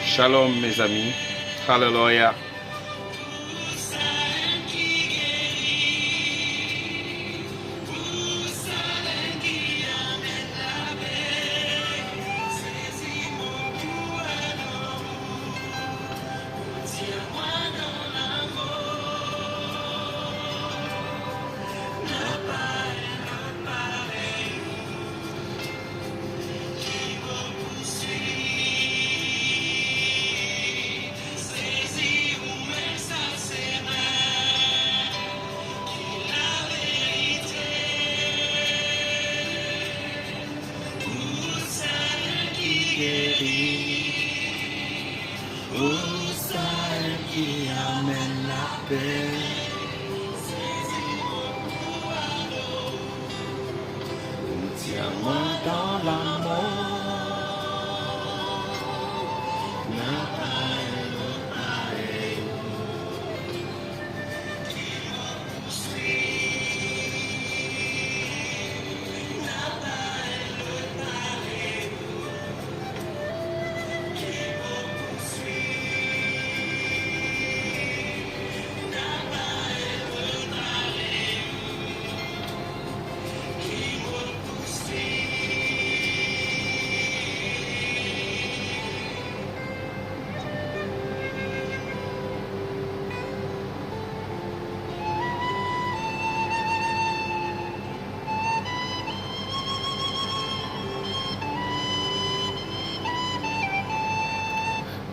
Shalom mes amis, hallelujah.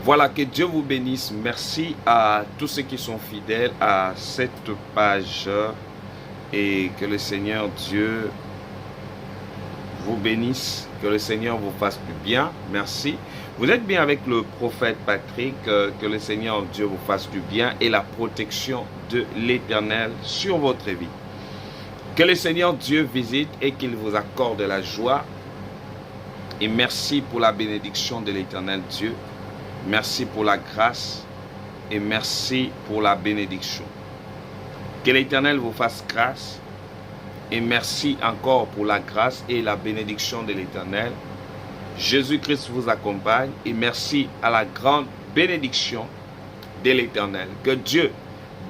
Voilà, que Dieu vous bénisse. Merci à tous ceux qui sont fidèles à cette page et que le Seigneur Dieu vous bénisse, que le Seigneur vous fasse du bien. Merci. Vous êtes bien avec le prophète Patrick, que le Seigneur Dieu vous fasse du bien et la protection de l'Éternel sur votre vie. Que le Seigneur Dieu visite et qu'il vous accorde la joie. Et merci pour la bénédiction de l'Éternel Dieu. Merci pour la grâce et merci pour la bénédiction. Que l'Éternel vous fasse grâce et merci encore pour la grâce et la bénédiction de l'Éternel. Jésus-Christ vous accompagne et merci à la grande bénédiction de l'Éternel. Que Dieu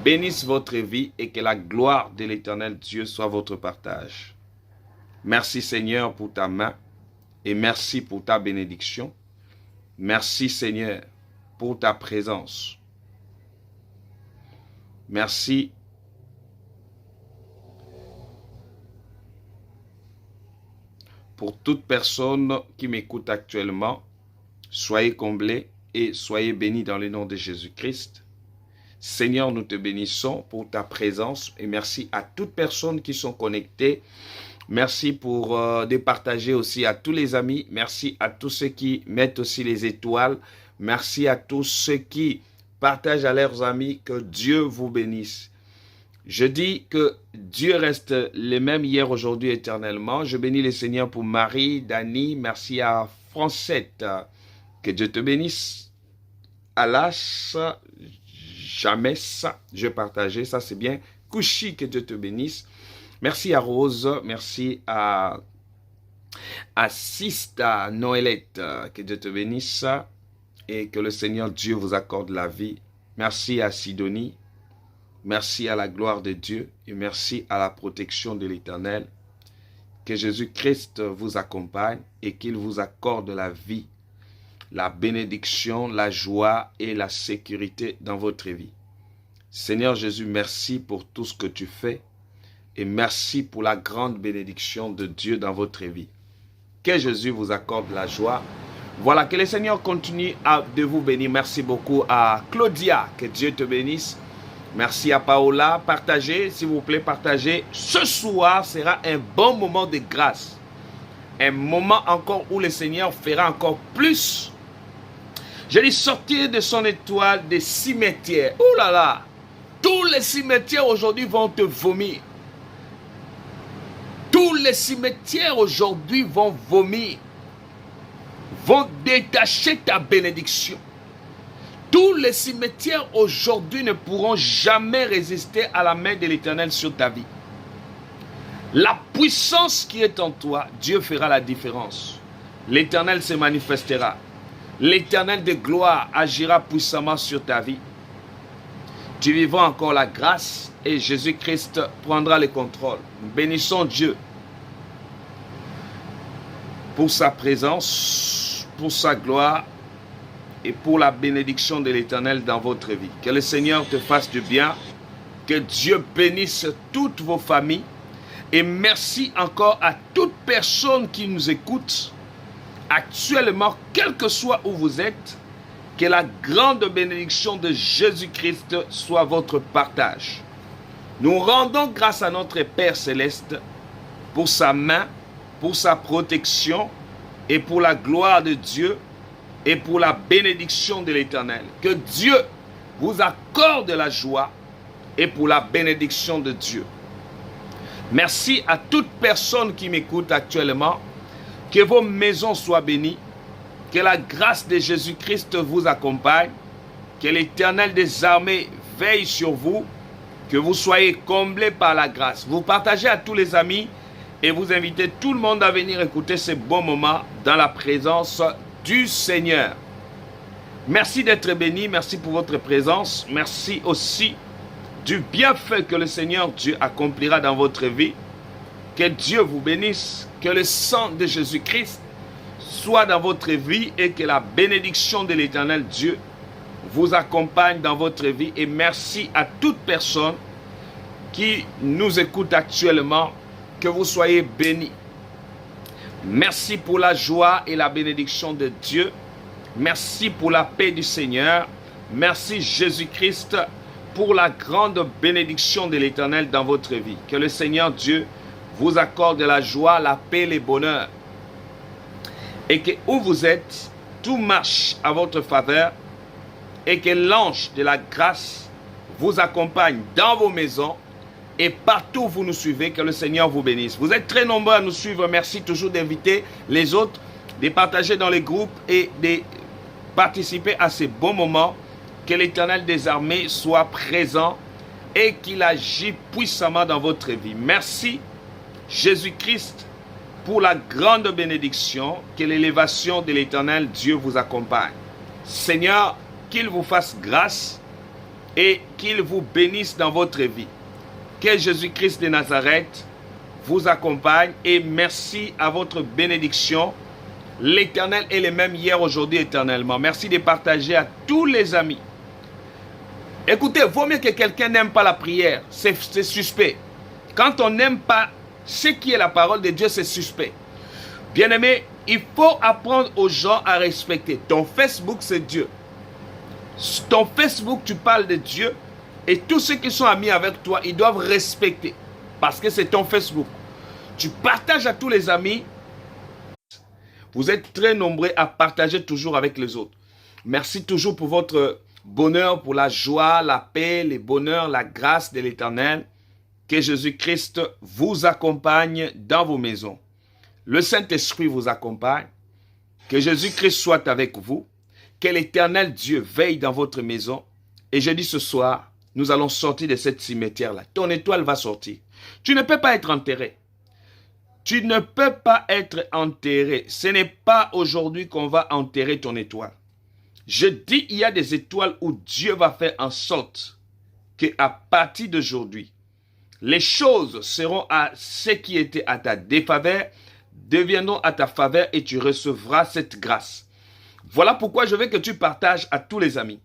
bénisse votre vie et que la gloire de l'Éternel Dieu soit votre partage. Merci Seigneur pour ta main et merci pour ta bénédiction. Merci Seigneur pour ta présence. Merci pour toute personne qui m'écoute actuellement. Soyez comblés et soyez bénis dans le nom de Jésus-Christ. Seigneur, nous te bénissons pour ta présence et merci à toutes personnes qui sont connectées. Merci pour de partager aussi à tous les amis. Merci à tous ceux qui mettent aussi les étoiles. Merci à tous ceux qui partagent à leurs amis. Que Dieu vous bénisse. Je dis que Dieu reste le même hier, aujourd'hui, éternellement. Je bénis le Seigneur pour Marie, Dani. Merci à Francette. Que Dieu te bénisse. Alas, jamais ça. Je partageais, ça c'est bien. Kouchi, que Dieu te bénisse. Merci à Rose, merci à Sista Noëlette, que Dieu te bénisse et que le Seigneur Dieu vous accorde la vie. Merci à Sidonie, merci à la gloire de Dieu et merci à la protection de l'Éternel. Que Jésus-Christ vous accompagne et qu'il vous accorde la vie, la bénédiction, la joie et la sécurité dans votre vie. Seigneur Jésus, merci pour tout ce que tu fais. Et merci pour la grande bénédiction de Dieu dans votre vie. Que Jésus vous accorde la joie. Voilà, que le Seigneur continue de vous bénir. Merci beaucoup à Claudia, que Dieu te bénisse. Merci à Paola. Partagez, s'il vous plaît, partagez. Ce soir sera un bon moment de grâce. Un moment encore où le Seigneur fera encore plus. Je dis sortir de son étoile des cimetières. Ouh là là! Tous les cimetières aujourd'hui vont te vomir. Tous les cimetières aujourd'hui vont vomir. vont détacher ta bénédiction. Tous les cimetières aujourd'hui ne pourront jamais résister à la main de l'Éternel sur ta vie. La puissance qui est en toi, Dieu fera la différence. L'Éternel se manifestera. L'Éternel de gloire agira puissamment sur ta vie. Tu vivras encore la grâce et Jésus-Christ prendra le contrôle. Bénissons Dieu pour sa présence, pour sa gloire et pour la bénédiction de l'Éternel dans votre vie. Que le Seigneur te fasse du bien, que Dieu bénisse toutes vos familles et merci encore à toute personne qui nous écoute actuellement, quel que soit où vous êtes. Que la grande bénédiction de Jésus-Christ soit votre partage. Nous rendons grâce à notre Père Céleste pour sa main, pour sa protection et pour la gloire de Dieu et pour la bénédiction de l'Éternel. Que Dieu vous accorde la joie et pour la bénédiction de Dieu. Merci à toute personne qui m'écoute actuellement. Que vos maisons soient bénies. Que la grâce de Jésus-Christ vous accompagne. Que l'Éternel des armées veille sur vous. Que vous soyez comblés par la grâce. Vous partagez à tous les amis et vous invitez tout le monde à venir écouter ces bons moments dans la présence du Seigneur. Merci d'être bénis. Merci pour votre présence. Merci aussi du bienfait que le Seigneur Dieu accomplira dans votre vie. Que Dieu vous bénisse. Que le sang de Jésus-Christ soit dans votre vie et que la bénédiction de l'Éternel Dieu vous accompagne dans votre vie. Et merci à toute personne qui nous écoute actuellement, que vous soyez bénis. Merci pour la joie et la bénédiction de Dieu. Merci pour la paix du Seigneur. Merci Jésus-Christ pour la grande bénédiction de l'Éternel dans votre vie. Que le Seigneur Dieu vous accorde la joie, la paix, le bonheur. Et que où vous êtes, tout marche à votre faveur et que l'ange de la grâce vous accompagne dans vos maisons et partout où vous nous suivez, que le Seigneur vous bénisse. Vous êtes très nombreux à nous suivre. Merci toujours d'inviter les autres, de partager dans les groupes et de participer à ces bons moments. Que l'Éternel des armées soit présent et qu'il agit puissamment dans votre vie. Merci Jésus-Christ pour la grande bénédiction, que l'élévation de l'Éternel Dieu vous accompagne. Seigneur, qu'il vous fasse grâce et qu'il vous bénisse dans votre vie. Que Jésus-Christ de Nazareth vous accompagne et merci à votre bénédiction. L'Éternel est le même hier, aujourd'hui, éternellement. Merci de partager à tous les amis. Écoutez, vaut mieux que quelqu'un n'aime pas la prière. C'est suspect. Quand on n'aime pas ce qui est la parole de Dieu, c'est suspect. Bien-aimé, il faut apprendre aux gens à respecter. Ton Facebook, c'est Dieu. Ton Facebook, tu parles de Dieu. Et tous ceux qui sont amis avec toi, ils doivent respecter. Parce que c'est ton Facebook. Tu partages à tous les amis. Vous êtes très nombreux à partager toujours avec les autres. Merci toujours pour votre bonheur, pour la joie, la paix, le bonheur, la grâce de l'Éternel. Que Jésus-Christ vous accompagne dans vos maisons. Le Saint-Esprit vous accompagne. Que Jésus-Christ soit avec vous. Que l'Éternel Dieu veille dans votre maison. Et je dis ce soir, nous allons sortir de cette cimetière-là. Ton étoile va sortir. Tu ne peux pas être enterré. Tu ne peux pas être enterré. Ce n'est pas aujourd'hui qu'on va enterrer ton étoile. Je dis, il y a des étoiles où Dieu va faire en sorte qu'à partir d'aujourd'hui, les choses seront à ce qui était à ta défaveur, deviendront à ta faveur et tu recevras cette grâce. Voilà pourquoi je veux que tu partages à tous les amis.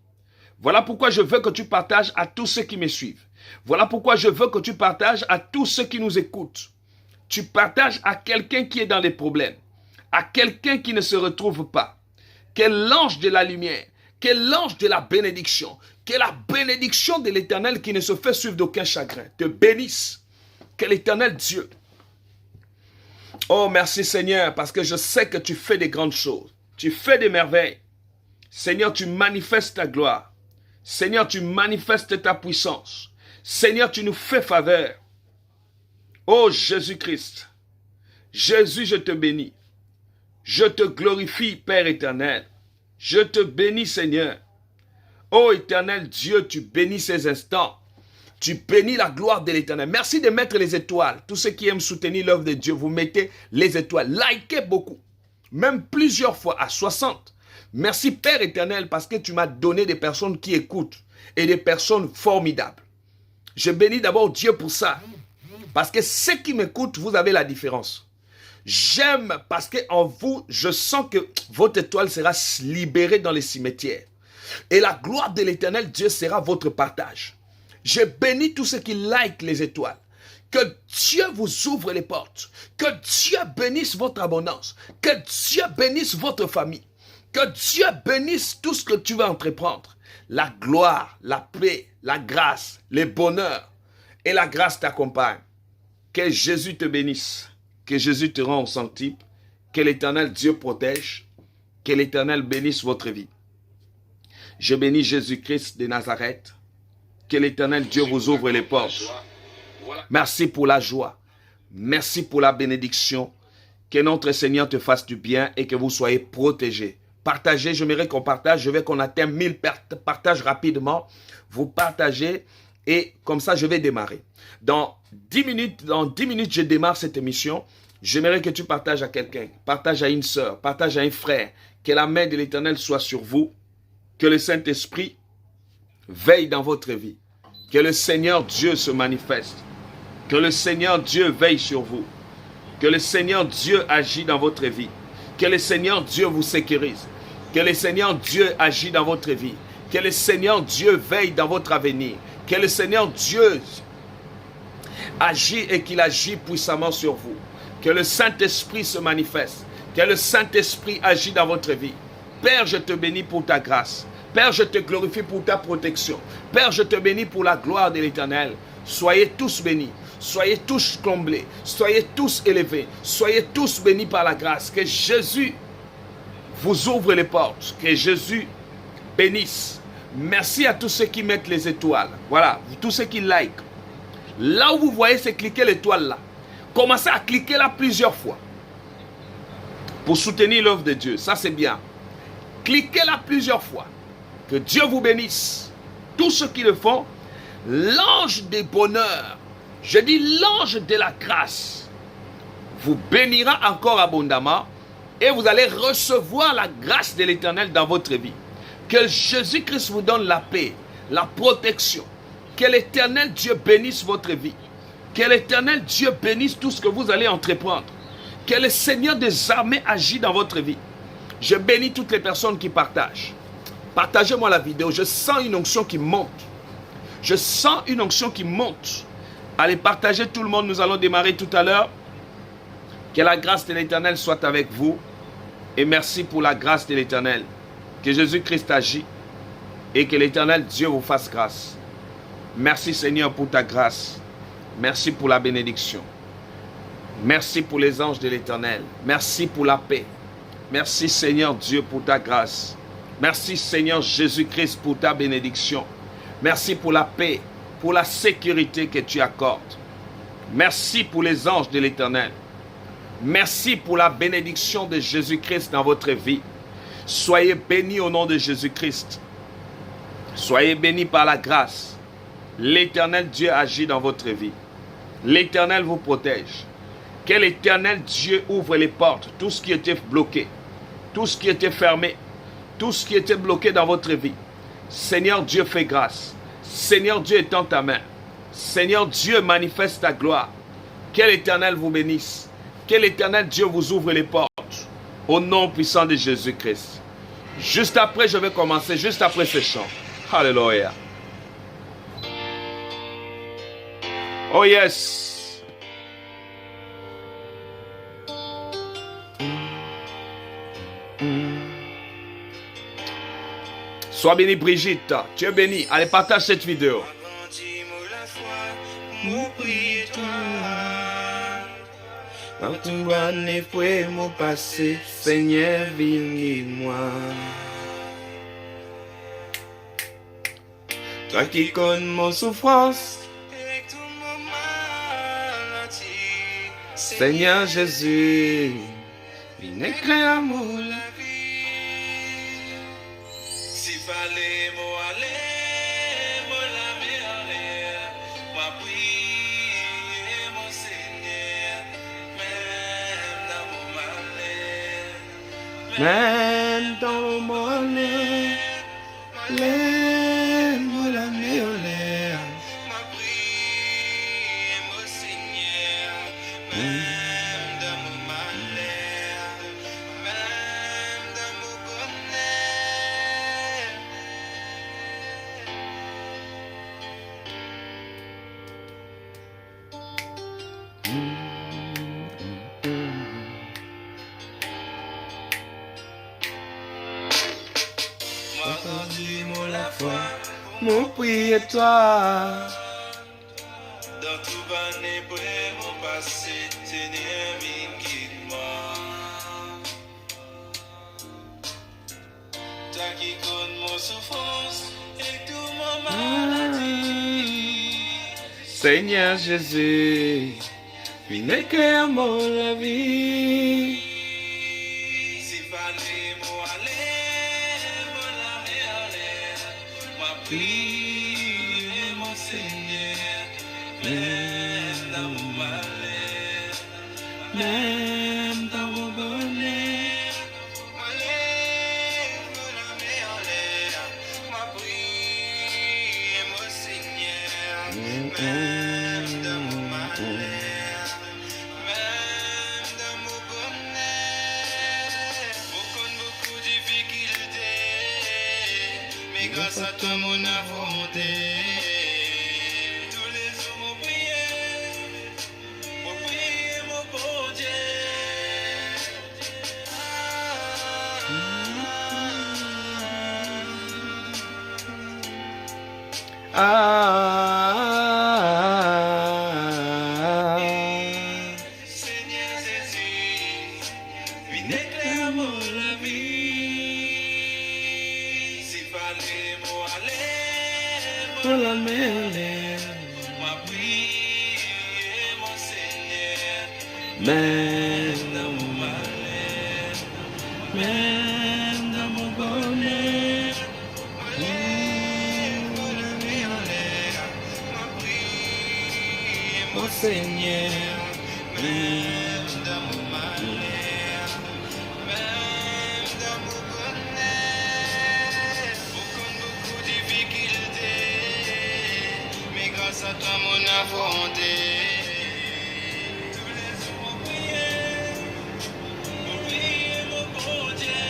Voilà pourquoi je veux que tu partages à tous ceux qui me suivent. Voilà pourquoi je veux que tu partages à tous ceux qui nous écoutent. Tu partages à quelqu'un qui est dans des problèmes, à quelqu'un qui ne se retrouve pas. Que l'ange de la lumière, que l'ange de la bénédiction, que la bénédiction de l'Éternel qui ne se fait suivre d'aucun chagrin te bénisse. Que l'Éternel Dieu. Oh, merci Seigneur, parce que je sais que tu fais des grandes choses. Tu fais des merveilles. Seigneur, tu manifestes ta gloire. Seigneur, tu manifestes ta puissance. Seigneur, tu nous fais faveur. Oh Jésus-Christ. Jésus, je te bénis. Je te glorifie, Père éternel. Je te bénis, Seigneur. Ô éternel Dieu, tu bénis ces instants. Tu bénis la gloire de l'éternel. Merci de mettre les étoiles. Tous ceux qui aiment soutenir l'œuvre de Dieu, vous mettez les étoiles. Likez beaucoup. Même plusieurs fois, à 60. Merci Père éternel parce que tu m'as donné des personnes qui écoutent et des personnes formidables. Je bénis d'abord Dieu pour ça. Parce que ceux qui m'écoutent, vous avez la différence. J'aime parce qu'en vous, je sens que votre étoile sera libérée dans les cimetières. Et la gloire de l'éternel Dieu sera votre partage. Je bénis tous ceux qui like les étoiles. Que Dieu vous ouvre les portes. Que Dieu bénisse votre abondance. Que Dieu bénisse votre famille. Que Dieu bénisse tout ce que tu vas entreprendre. La gloire, la paix, la grâce, le bonheur et la grâce t'accompagnent. Que Jésus te bénisse. Que Jésus te rende au centuple. Que l'Éternel Dieu protège. Que l'Éternel bénisse votre vie. Je bénis Jésus-Christ de Nazareth. Que l'Éternel Dieu vous ouvre les portes. Merci pour la joie. Merci pour la bénédiction. Que notre Seigneur te fasse du bien et que vous soyez protégés. Partagez, j'aimerais qu'on partage. Je veux qu'on atteigne 1000 partages rapidement. Vous partagez et comme ça, je vais démarrer. Dans 10 minutes, je démarre cette émission. J'aimerais que tu partages à quelqu'un. Partage à une sœur, partage à un frère. Que la main de l'Éternel soit sur vous. Que le Saint-Esprit veille dans votre vie. Que le Seigneur Dieu se manifeste. Que le Seigneur Dieu veille sur vous. Que le Seigneur Dieu agit dans votre vie. Que le Seigneur Dieu vous sécurise. Que le Seigneur Dieu agit dans votre vie. Que le Seigneur Dieu veille dans votre avenir. Que le Seigneur Dieu agit et qu'il agit puissamment sur vous. Que le Saint-Esprit se manifeste. Que le Saint-Esprit agit dans votre vie. Père, je te bénis pour ta grâce. Père, je te glorifie pour ta protection. Père, je te bénis pour la gloire de l'Éternel. Soyez tous bénis. Soyez tous comblés. Soyez tous élevés. Soyez tous bénis par la grâce. Que Jésus vous ouvre les portes. Que Jésus bénisse. Merci à tous ceux qui mettent les étoiles. Voilà, tous ceux qui like. Là où vous voyez, c'est cliquer l'étoile là. Commencez à cliquer là plusieurs fois. Pour soutenir l'œuvre de Dieu. Ça, c'est bien. Cliquez là plusieurs fois. Que Dieu vous bénisse. Tous ceux qui le font, l'ange des bonheurs, je dis l'ange de la grâce, vous bénira encore abondamment et vous allez recevoir la grâce de l'Éternel dans votre vie. Que Jésus-Christ vous donne la paix, la protection. Que l'Éternel Dieu bénisse votre vie. Que l'Éternel Dieu bénisse tout ce que vous allez entreprendre. Que le Seigneur des armées agit dans votre vie. Je bénis toutes les personnes qui partagent. Partagez-moi la vidéo. Je sens une onction qui monte. Je sens une onction qui monte. Allez, partagez tout le monde. Nous allons démarrer tout à l'heure. Que la grâce de l'Éternel soit avec vous. Et merci pour la grâce de l'Éternel. Que Jésus-Christ agit. Et que l'Éternel Dieu vous fasse grâce. Merci Seigneur pour ta grâce. Merci pour la bénédiction. Merci pour les anges de l'Éternel. Merci pour la paix. Merci Seigneur Dieu pour ta grâce. Merci Seigneur Jésus-Christ pour ta bénédiction. Merci pour la paix, pour la sécurité que tu accordes. Merci pour les anges de l'Éternel. Merci pour la bénédiction de Jésus-Christ dans votre vie. Soyez bénis au nom de Jésus-Christ. Soyez bénis par la grâce. L'Éternel Dieu agit dans votre vie. L'Éternel vous protège. Que l'Éternel Dieu ouvre les portes. Tout ce qui était bloqué, tout ce qui était fermé, tout ce qui était bloqué dans votre vie. Seigneur Dieu, fais grâce. Seigneur Dieu, étends ta main. Seigneur Dieu, manifeste ta gloire. Que l'Éternel vous bénisse. Que l'Éternel Dieu vous ouvre les portes. Au nom puissant de Jésus-Christ. Juste après, je vais commencer. Juste après ce chant. Alléluia. Oh yes. Sois béni Brigitte, tu es béni. Allez, partage cette vidéo. Mon passé, Seigneur, bénis-moi. Toi qui connais mon souffrance, Seigneur Jésus, Vinaigre amour. la vie. Si fallait moi aller, moi la aller, moi prier mon Seigneur, même dans mon malheur, Même dans mon malheur, moi la meilleure. moi prier mon Seigneur, même dans mon malheur, même dans mon bonheur. Moi grandis mon la foi, Mon prier toi. dans tout banné pour mon passé, Seigneur, guide-moi. Toi qui connais mon souffrance et tout mon maladie. Seigneur Jésus, vinaigre amour la vie. Si fallait moi aller, moi la aller, moi prier mon Seigneur, même dans mon malheur, Même dans mon bonheur. moi lève la main en l'air, moi prier mon Seigneur, même dans mon malheur, même dans mon bonheur. Beaucoup de difficultés, mais grâce à toi mon affronté. Tous les jours mon prier mon bon Dieu. Seigneur Jésus, vinaigre mon la vie. Si fallait moi aller, la meilleure. moi prier mon Seigneur, Même dans mon malheur, même dans mon bonheur. moi lève la main en l'air, moi prier mon Seigneur, même dans mon malheur, même dans mon bonheur. Beaucoup de difficultés, mais grâce à toi mon affronté. Tous les jours mon prier mon bon Dieu.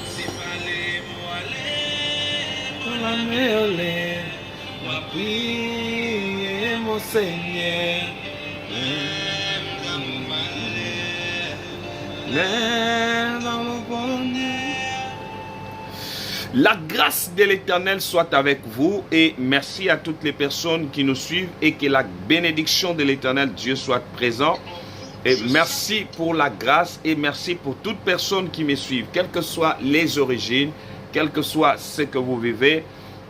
Si fallait moi aller, la meilleure. Moi prier mon Seigneur. même dans mon malheur, Même dans mon bonheur. La grâce de l'Éternel soit avec vous et merci à toutes les personnes qui nous suivent et que la bénédiction de l'Éternel Dieu soit présent. Et merci pour la grâce et merci pour toute personne qui me suit, quelles que soient les origines, quel que soit ce que vous vivez,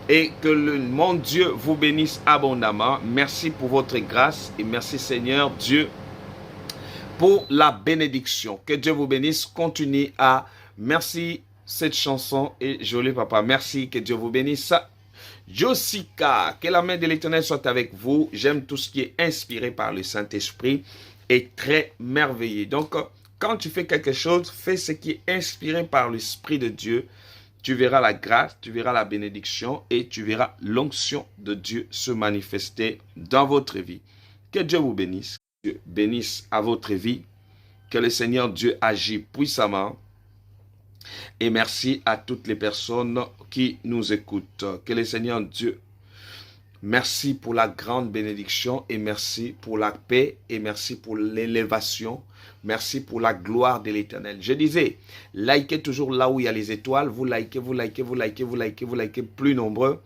et que mon Dieu vous bénisse abondamment. Merci pour votre grâce et merci Seigneur Dieu pour la bénédiction. Que Dieu vous bénisse. Continuez à merci cette chanson et joli papa. Merci, que Dieu vous bénisse. Josica, que la main de l'Éternel soit avec vous. J'aime tout ce qui est inspiré par le Saint-Esprit et très merveilleux. Donc, quand tu fais quelque chose, fais ce qui est inspiré par l'Esprit de Dieu. Tu verras la grâce, tu verras la bénédiction et tu verras l'onction de Dieu se manifester dans votre vie. Que Dieu vous bénisse. Que Dieu bénisse à votre vie. Que le Seigneur Dieu agisse puissamment. Et merci à toutes les personnes qui nous écoutent. Que le Seigneur Dieu, merci pour la grande bénédiction et merci pour la paix et merci pour l'élévation. Merci pour la gloire de l'Éternel. Je disais, likez toujours là où il y a les étoiles. Vous likez, vous likez, vous likez, vous likez, vous likez plus nombreux.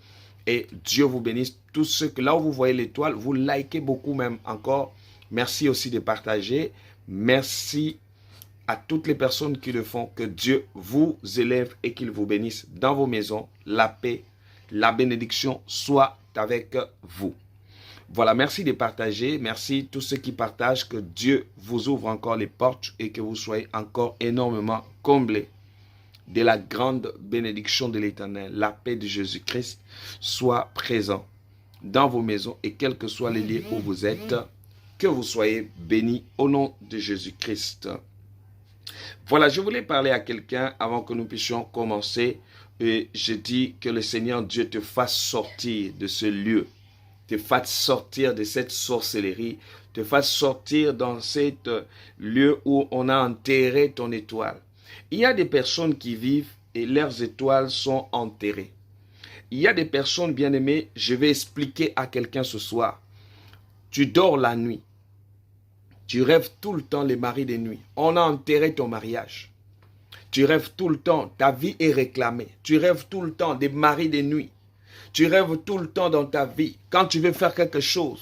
Et Dieu vous bénisse. Tous ceux que là où vous voyez l'étoile, vous likez beaucoup même encore. Merci aussi de partager. Merci à toutes les personnes qui le font, que Dieu vous élève et qu'il vous bénisse dans vos maisons. La paix, la bénédiction soit avec vous. Voilà, merci de partager. Merci tous ceux qui partagent. Que Dieu vous ouvre encore les portes et que vous soyez encore énormément comblés de la grande bénédiction de l'Éternel. La paix de Jésus-Christ soit présente dans vos maisons et quels que soient les lieux où vous êtes, que vous soyez bénis au nom de Jésus-Christ. Voilà, je voulais parler à quelqu'un avant que nous puissions commencer. Et je dis que le Seigneur Dieu te fasse sortir de ce lieu, te fasse sortir de cette sorcellerie, te fasse sortir dans ce lieu où on a enterré ton étoile. Il y a des personnes qui vivent et leurs étoiles sont enterrées. Il y a des personnes, bien-aimées, je vais expliquer à quelqu'un ce soir. Tu dors la nuit. Tu rêves tout le temps les maris de nuit. On a enterré ton mariage. Tu rêves tout le temps, ta vie est réclamée. Tu rêves tout le temps des maris de nuit. Tu rêves tout le temps dans ta vie. Quand tu veux faire quelque chose,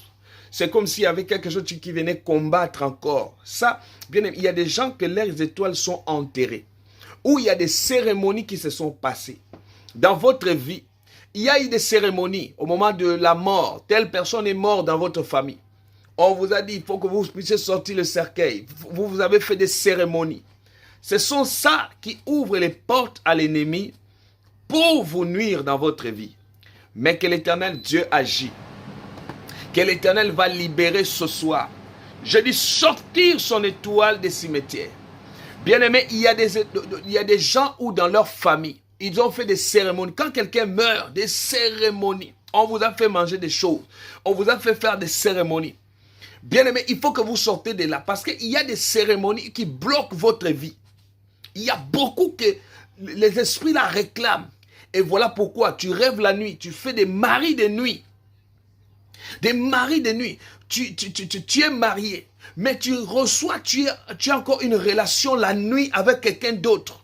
c'est comme s'il y avait quelque chose qui venait combattre encore. Ça, bien-aimé, il y a des gens que leurs étoiles sont enterrées. Ou il y a des cérémonies qui se sont passées. Dans votre vie, il y a eu des cérémonies au moment de la mort. Telle personne est morte dans votre famille. On vous a dit, il faut que vous puissiez sortir le cercueil. Vous avez fait des cérémonies. Ce sont ça qui ouvre les portes à l'ennemi pour vous nuire dans votre vie. Mais que l'Éternel Dieu agit. Que l'Éternel va libérer ce soir. Je dis sortir son étoile des cimetières. Bien-aimé, il y a des gens où dans leur famille, ils ont fait des cérémonies. Quand quelqu'un meurt, des cérémonies. On vous a fait manger des choses. On vous a fait faire des cérémonies. Bien-aimé, il faut que vous sortez de là. Parce qu'il y a des cérémonies qui bloquent votre vie. Il y a beaucoup que les esprits la réclament. Et voilà pourquoi tu rêves la nuit. Tu fais des maris de nuit. Des maris de nuit. Tu es marié. Mais tu reçois, tu as encore une relation la nuit avec quelqu'un d'autre.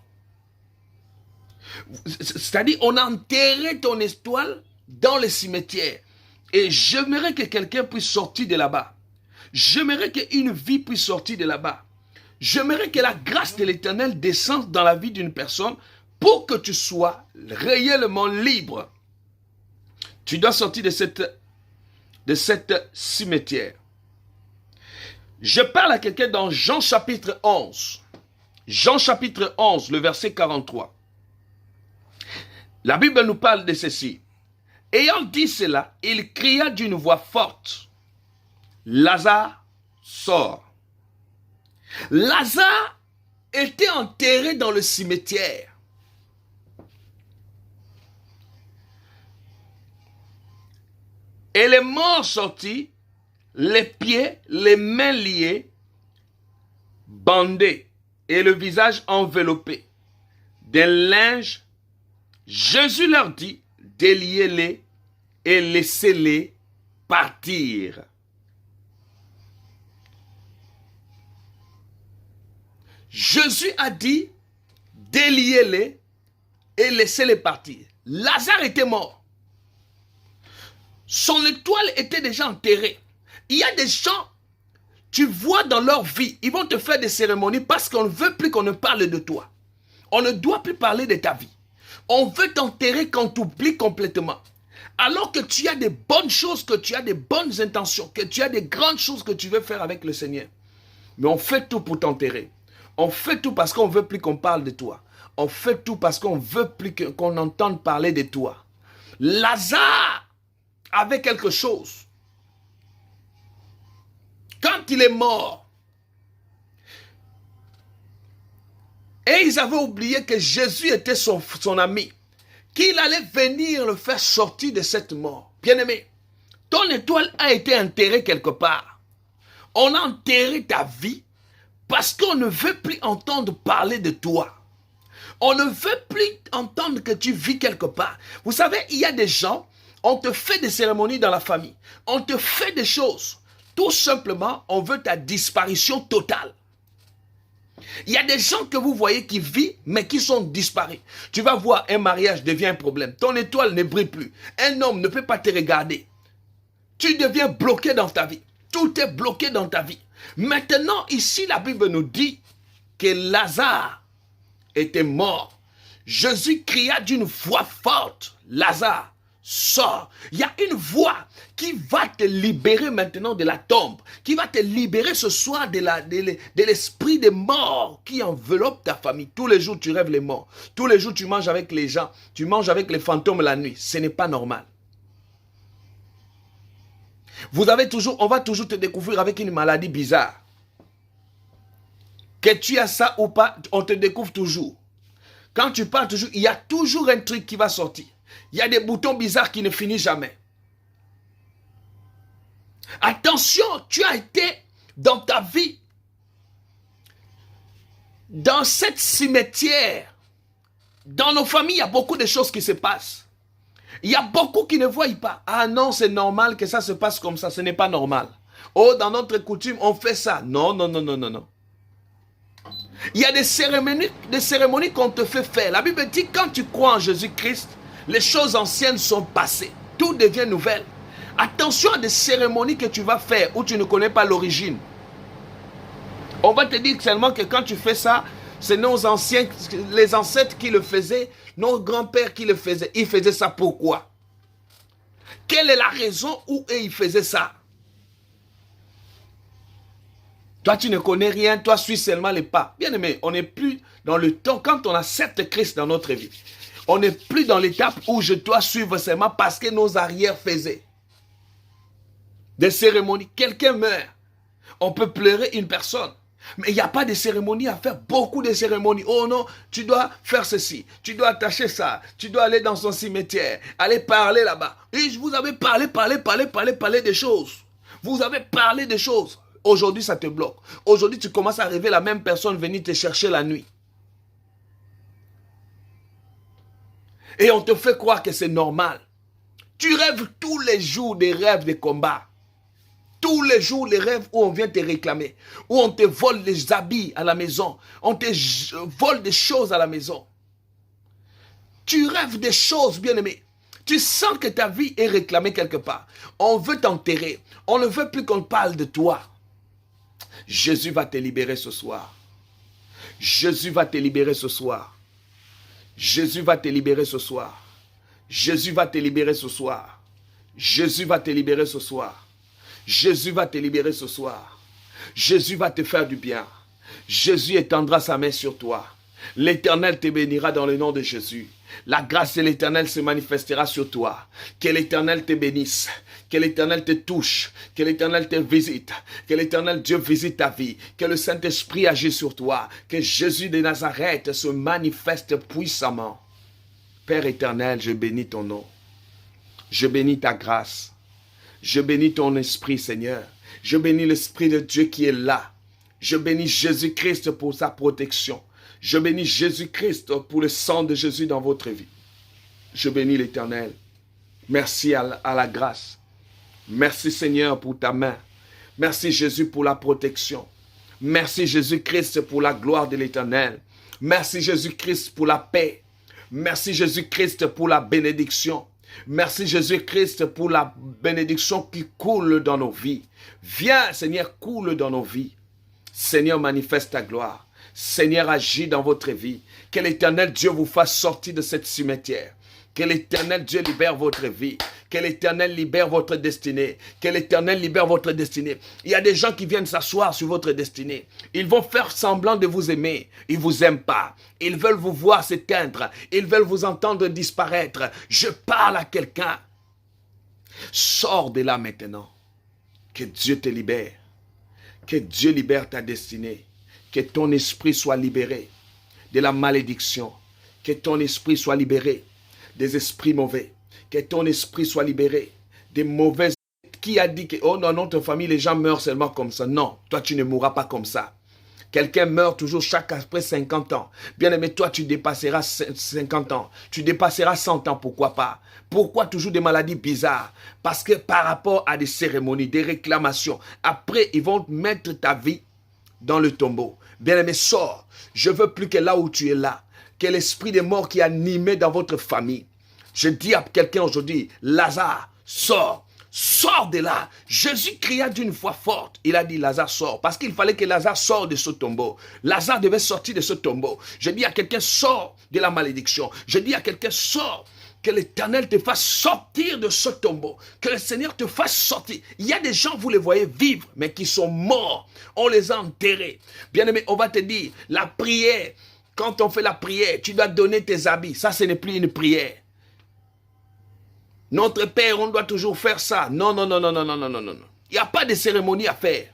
C'est-à-dire, on a enterré ton étoile dans le cimetière. Et j'aimerais que quelqu'un puisse sortir de là-bas. J'aimerais qu'une vie puisse sortir de là-bas. J'aimerais que la grâce de l'Éternel descende dans la vie d'une personne pour que tu sois réellement libre. Tu dois sortir de cette cimetière. Je parle à quelqu'un dans Jean chapitre 11. Jean chapitre 11, le verset 43. La Bible nous parle de ceci. Ayant dit cela, il cria d'une voix forte. Lazare, sort. Lazare était enterré dans le cimetière. Et les morts sortis, les pieds, les mains liés, bandés et le visage enveloppé d'un linge. Jésus leur dit, déliez-les et laissez-les partir. Jésus a dit, déliez-les et laissez-les partir. Lazare était mort. Son étoile était déjà enterrée. Il y a des gens, tu vois dans leur vie, ils vont te faire des cérémonies parce qu'on ne veut plus qu'on ne parle de toi. On ne doit plus parler de ta vie. On veut t'enterrer quand tu oublies complètement. Alors que tu as des bonnes choses, que tu as des bonnes intentions, que tu as des grandes choses que tu veux faire avec le Seigneur. Mais on fait tout pour t'enterrer. On fait tout parce qu'on ne veut plus qu'on parle de toi. On fait tout parce qu'on ne veut plus qu'on entende parler de toi. Lazare avait quelque chose. Quand il est mort, et ils avaient oublié que Jésus était son ami, qu'il allait venir le faire sortir de cette mort. Bien-aimé, ton étoile a été enterrée quelque part. On a enterré ta vie parce qu'on ne veut plus entendre parler de toi. On ne veut plus entendre que tu vis quelque part. Vous savez, il y a des gens, on te fait des cérémonies dans la famille. On te fait des choses. Tout simplement, on veut ta disparition totale. Il y a des gens que vous voyez qui vivent, mais qui sont disparus. Tu vas voir, un mariage devient un problème. Ton étoile ne brille plus. Un homme ne peut pas te regarder. Tu deviens bloqué dans ta vie. Tout est bloqué dans ta vie. Maintenant, ici, la Bible nous dit que Lazare était mort, Jésus cria d'une voix forte, Lazare, sors. Il y a une voix qui va te libérer maintenant de la tombe, qui va te libérer ce soir de l'esprit des morts qui enveloppe ta famille. Tous les jours, tu rêves les morts. Tous les jours, tu manges avec les gens. Tu manges avec les fantômes la nuit. Ce n'est pas normal. On va toujours te découvrir avec une maladie bizarre. Que tu as ça ou pas, on te découvre toujours. Quand tu parles toujours, il y a toujours un truc qui va sortir. Il y a des boutons bizarres qui ne finissent jamais. Attention, tu as été dans ta vie, dans cette cimetière. Dans nos familles, il y a beaucoup de choses qui se passent. Il y a beaucoup qui ne voient pas. Ah non, c'est normal que ça se passe comme ça. Ce n'est pas normal. Oh, dans notre coutume, on fait ça. Non, non, non, non, non, non. Il y a des cérémonies qu'on te fait faire. La Bible dit, quand tu crois en Jésus-Christ, les choses anciennes sont passées. Tout devient nouvelle. Attention à des cérémonies que tu vas faire où tu ne connais pas l'origine. On va te dire seulement que quand tu fais ça, c'est nos anciens, les ancêtres qui le faisaient, nos grands-pères qui le faisaient. Ils faisaient ça pourquoi? Quelle est la raison où ils faisaient ça? Toi, tu ne connais rien, toi, suis seulement les pas. Bien aimé, on n'est plus dans le temps, quand on accepte Christ dans notre vie, on n'est plus dans l'étape où je dois suivre seulement parce que nos arrières faisaient des cérémonies. Quelqu'un meurt, on peut pleurer une personne. Mais il n'y a pas de cérémonie à faire, beaucoup de cérémonies. Oh non, tu dois faire ceci, tu dois attacher ça, tu dois aller dans son cimetière, aller parler là-bas. Et vous avez parlé des choses. Vous avez parlé des choses. Aujourd'hui, ça te bloque. Aujourd'hui, tu commences à rêver la même personne venir te chercher la nuit. Et on te fait croire que c'est normal. Tu rêves tous les jours des rêves de combat. Tous les jours, les rêves où on vient te réclamer, où on te vole les habits à la maison, on te vole des choses à la maison. Tu rêves des choses, bien-aimé. Tu sens que ta vie est réclamée quelque part. On veut t'enterrer. On ne veut plus qu'on parle de toi. Jésus va te libérer ce soir. Jésus va te libérer ce soir. Jésus va te libérer ce soir. Jésus va te libérer ce soir. Jésus va te libérer ce soir. Jésus va te libérer ce soir. Jésus va te faire du bien. Jésus étendra sa main sur toi. L'Éternel te bénira dans le nom de Jésus. La grâce de l'Éternel se manifestera sur toi. Que l'Éternel te bénisse. Que l'Éternel te touche. Que l'Éternel te visite. Que l'Éternel Dieu visite ta vie. Que le Saint-Esprit agisse sur toi. Que Jésus de Nazareth se manifeste puissamment. Père éternel, je bénis ton nom. Je bénis ta grâce. Je bénis ton esprit, Seigneur. Je bénis l'Esprit de Dieu qui est là. Je bénis Jésus-Christ pour sa protection. Je bénis Jésus-Christ pour le sang de Jésus dans votre vie. Je bénis l'Éternel. Merci à la grâce. Merci Seigneur pour ta main. Merci Jésus pour la protection. Merci Jésus-Christ pour la gloire de l'Éternel. Merci Jésus-Christ pour la paix. Merci Jésus-Christ pour la bénédiction. Merci Jésus-Christ pour la bénédiction qui coule dans nos vies. Viens Seigneur, coule dans nos vies. Seigneur, manifeste ta gloire. Seigneur, agis dans votre vie. Que l'Éternel Dieu vous fasse sortir de cette cimetière. Que l'Éternel Dieu libère votre vie. Que l'Éternel libère votre destinée. Que l'Éternel libère votre destinée. Il y a des gens qui viennent s'asseoir sur votre destinée. Ils vont faire semblant de vous aimer. Ils ne vous aiment pas. Ils veulent vous voir s'éteindre. Ils veulent vous entendre disparaître. Je parle à quelqu'un. Sors de là maintenant. Que Dieu te libère. Que Dieu libère ta destinée. Que ton esprit soit libéré de la malédiction. Que ton esprit soit libéré des esprits mauvais. Que ton esprit soit libéré des mauvaises. Qui a dit que oh, dans notre famille, les gens meurent seulement comme ça? Non, toi, tu ne mourras pas comme ça. Quelqu'un meurt toujours après 50 ans. Bien aimé, toi, tu dépasseras 50 ans. Tu dépasseras 100 ans, pourquoi pas? Pourquoi toujours des maladies bizarres? Parce que par rapport à des cérémonies, des réclamations, après, ils vont mettre ta vie dans le tombeau. Bien aimé, sors. Je veux plus que là où tu es là, que l'esprit des morts qui est animé dans votre famille. Je dis à quelqu'un aujourd'hui, Lazare, sors. Sors de là. Jésus cria d'une voix forte. Il a dit, Lazare sort. Parce qu'il fallait que Lazare sorte de ce tombeau. Lazare devait sortir de ce tombeau. Je dis à quelqu'un, sors de la malédiction. Je dis à quelqu'un, sors. Que l'Éternel te fasse sortir de ce tombeau. Que le Seigneur te fasse sortir. Il y a des gens, vous les voyez vivre, mais qui sont morts. On les a enterrés. Bien-aimé, on va te dire, la prière, quand on fait la prière, tu dois donner tes habits. Ça, ce n'est plus une prière. Notre Père, on doit toujours faire ça. Non, non, non, non, non, non, non, non, non. Il n'y a pas de cérémonie à faire.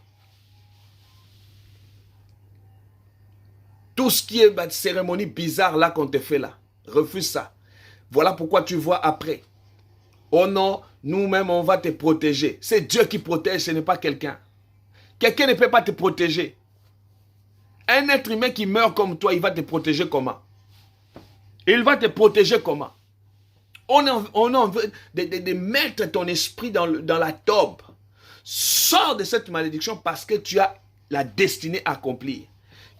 Tout ce qui est cérémonie bizarre là qu'on te fait là, refuse ça. Voilà pourquoi tu vois après. Oh non, nous-mêmes on va te protéger. C'est Dieu qui protège, ce n'est pas quelqu'un. Quelqu'un ne peut pas te protéger. Un être humain qui meurt comme toi, il va te protéger comment? Il va te protéger comment? On a envie de mettre ton esprit dans la tombe. Sors de cette malédiction parce que tu as la destinée à accomplir.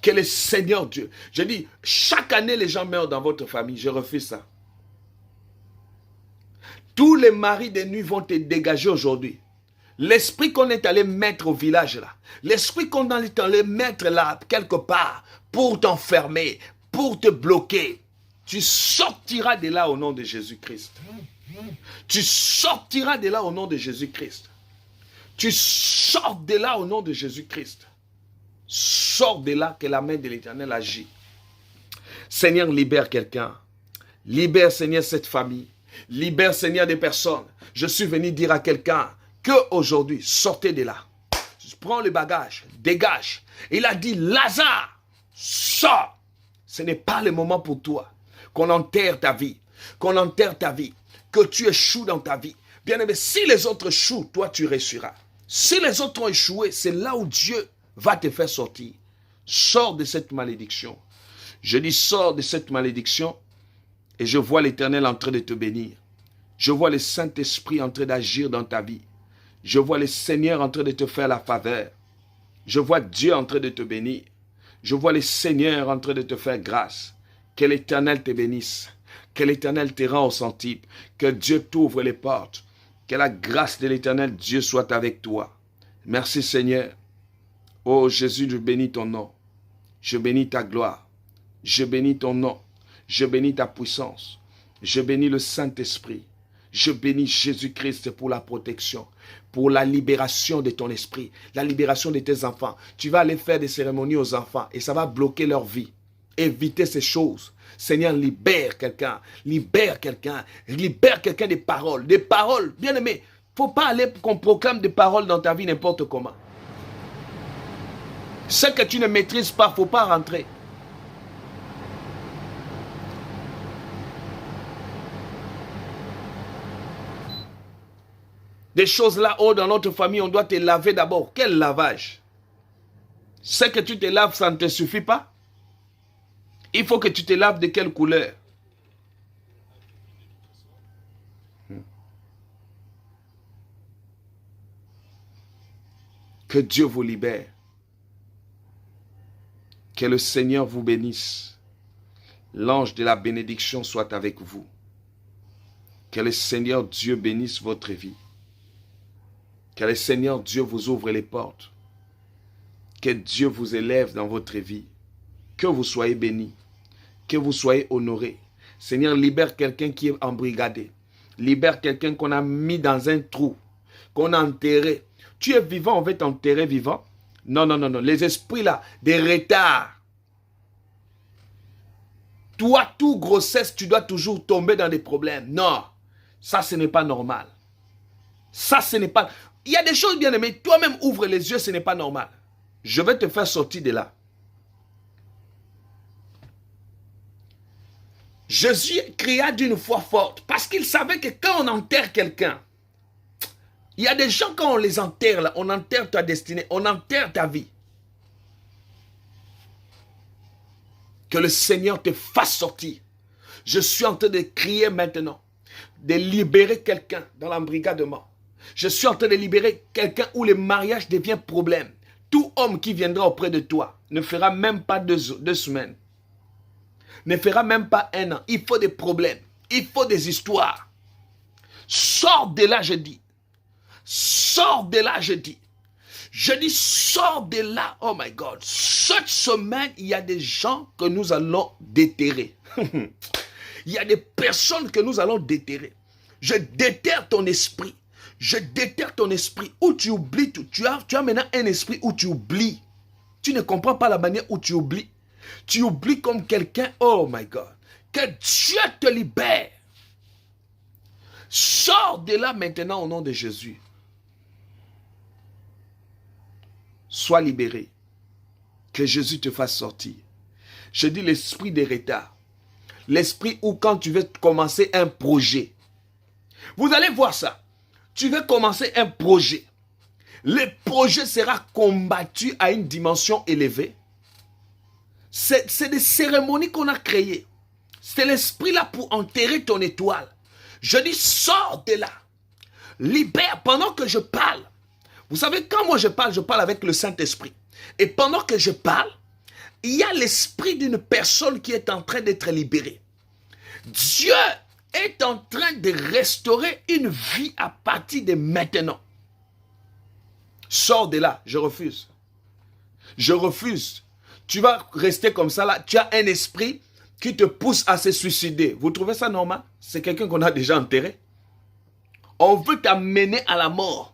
Que le Seigneur Dieu. Je dis, chaque année les gens meurent dans votre famille. Je refuse ça. Tous les maris de nuit vont te dégager aujourd'hui. L'esprit qu'on est allé mettre au village là, l'esprit qu'on est allé mettre là, quelque part, pour t'enfermer, pour te bloquer, tu sortiras de là au nom de Jésus-Christ. Tu sortiras de là au nom de Jésus-Christ. Tu sors de là au nom de Jésus-Christ. Sors de là que la main de l'Éternel agit. Seigneur, libère quelqu'un. Libère, Seigneur, cette famille. Libère, Seigneur, des personnes. Je suis venu dire à quelqu'un que aujourd'hui, sortez de là. Prends le bagage, dégage. Il a dit, Lazare, sors. Ce n'est pas le moment pour toi qu'on enterre ta vie, qu'on enterre ta vie, que tu échoues dans ta vie. Bien aimé, si les autres échouent, toi tu réussiras. Si les autres ont échoué, c'est là où Dieu va te faire sortir. Sors de cette malédiction. Je dis, sors de cette malédiction. Et je vois l'Éternel en train de te bénir. Je vois le Saint-Esprit en train d'agir dans ta vie. Je vois le Seigneur en train de te faire la faveur. Je vois Dieu en train de te bénir. Je vois le Seigneur en train de te faire grâce. Que l'Éternel te bénisse. Que l'Éternel te rende au centuple. Que Dieu t'ouvre les portes. Que la grâce de l'Éternel Dieu soit avec toi. Merci Seigneur. Oh Jésus, je bénis ton nom. Je bénis ta gloire. Je bénis ton nom. Je bénis ta puissance. Je bénis le Saint-Esprit. Je bénis Jésus-Christ pour la protection, pour la libération de ton esprit, la libération de tes enfants. Tu vas aller faire des cérémonies aux enfants et ça va bloquer leur vie. Évitez ces choses. Seigneur, libère quelqu'un. Libère quelqu'un. Libère quelqu'un des paroles. Des paroles. Bien aimé, il ne faut pas aller qu'on proclame des paroles dans ta vie n'importe comment. Ce que tu ne maîtrises pas, il ne faut pas rentrer. Des choses là-haut dans notre famille, on doit te laver d'abord. Quel lavage? Ce que tu te laves, ça ne te suffit pas? Il faut que tu te laves de quelle couleur? Que Dieu vous libère. Que le Seigneur vous bénisse. L'ange de la bénédiction soit avec vous. Que le Seigneur Dieu bénisse votre vie. Que le Seigneur Dieu vous ouvre les portes. Que Dieu vous élève dans votre vie. Que vous soyez bénis. Que vous soyez honorés. Seigneur, libère quelqu'un qui est embrigadé. Libère quelqu'un qu'on a mis dans un trou. Qu'on a enterré. Tu es vivant, on veut t'enterrer vivant. Non, non, non, non. Les esprits là, des retards. Toi, toute grossesse, tu dois toujours tomber dans des problèmes. Non. Ça, ce n'est pas normal. Ça, ce n'est pas... Il y a des choses bien aimées. Toi-même, ouvre les yeux, ce n'est pas normal. Je vais te faire sortir de là. Jésus cria d'une voix forte parce qu'il savait que quand on enterre quelqu'un, il y a des gens quand on les enterre, là, on enterre ta destinée, on enterre ta vie. Que le Seigneur te fasse sortir. Je suis en train de crier maintenant, de libérer quelqu'un dans l'embrigadement. Je suis en train de libérer quelqu'un où le mariage devient problème. Tout homme qui viendra auprès de toi ne fera même pas deux semaines. Ne fera même pas un an. Il faut des problèmes. Il faut des histoires. Sors de là, je dis. Sors de là, je dis. Je dis, sors de là. Oh my God. Cette semaine, il y a des gens que nous allons déterrer. Il y a des personnes que nous allons déterrer. Je déterre ton esprit. Je déterre ton esprit. Où tu oublies tout. Tu as maintenant un esprit où tu oublies. Tu ne comprends pas la manière où tu oublies. Tu oublies comme quelqu'un. Oh my God. Que Dieu te libère. Sors de là maintenant au nom de Jésus. Sois libéré. Que Jésus te fasse sortir. Je dis l'esprit de retard. L'esprit où quand tu veux commencer un projet. Vous allez voir ça. Tu veux commencer un projet. Le projet sera combattu à une dimension élevée. C'est des cérémonies qu'on a créées. C'est l'esprit là pour enterrer ton étoile. Je dis, sors de là. Libère pendant que je parle. Vous savez, quand moi je parle avec le Saint-Esprit. Et pendant que je parle, il y a l'esprit d'une personne qui est en train d'être libérée. Dieu est en train de restaurer une vie à partir de maintenant. Sors de là, je refuse. Je refuse. Tu vas rester comme ça là, tu as un esprit qui te pousse à se suicider. Vous trouvez ça normal? C'est quelqu'un qu'on a déjà enterré. On veut t'amener à la mort.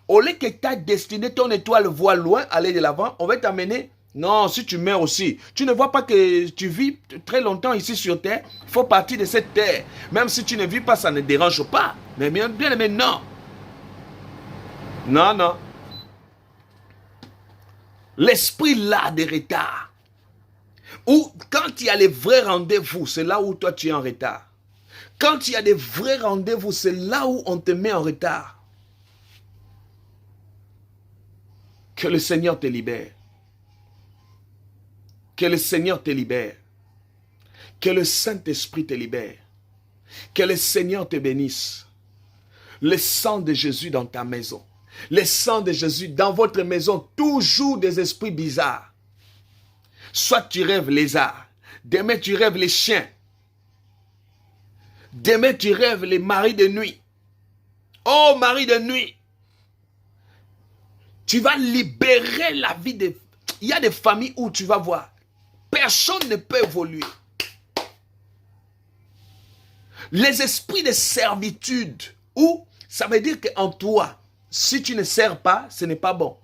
Au lieu que ta destinée, ton étoile voit loin, aller de l'avant, on va t'amener. Non, si tu meurs aussi, tu ne vois pas que tu vis très longtemps ici sur terre, il faut partir de cette terre. Même si tu ne vis pas, ça ne dérange pas. Mais bien aimé, non. Non, non. L'esprit là de retard. Ou quand il y a les vrais rendez-vous, c'est là où toi tu es en retard. Quand il y a des vrais rendez-vous, c'est là où on te met en retard. Que le Seigneur te libère. Que le Seigneur te libère. Que le Saint-Esprit te libère. Que le Seigneur te bénisse. Le sang de Jésus dans ta maison. Le sang de Jésus dans votre maison. Toujours des esprits bizarres. Soit tu rêves lézard. Demain tu rêves les chiens. Demain tu rêves les maris de nuit. Oh mari de nuit. Tu vas libérer la vie de... Il y a des familles où tu vas voir. Personne ne peut évoluer. Les esprits de servitude. Ou ça veut dire qu'en toi, si tu ne sers pas, ce n'est pas bon.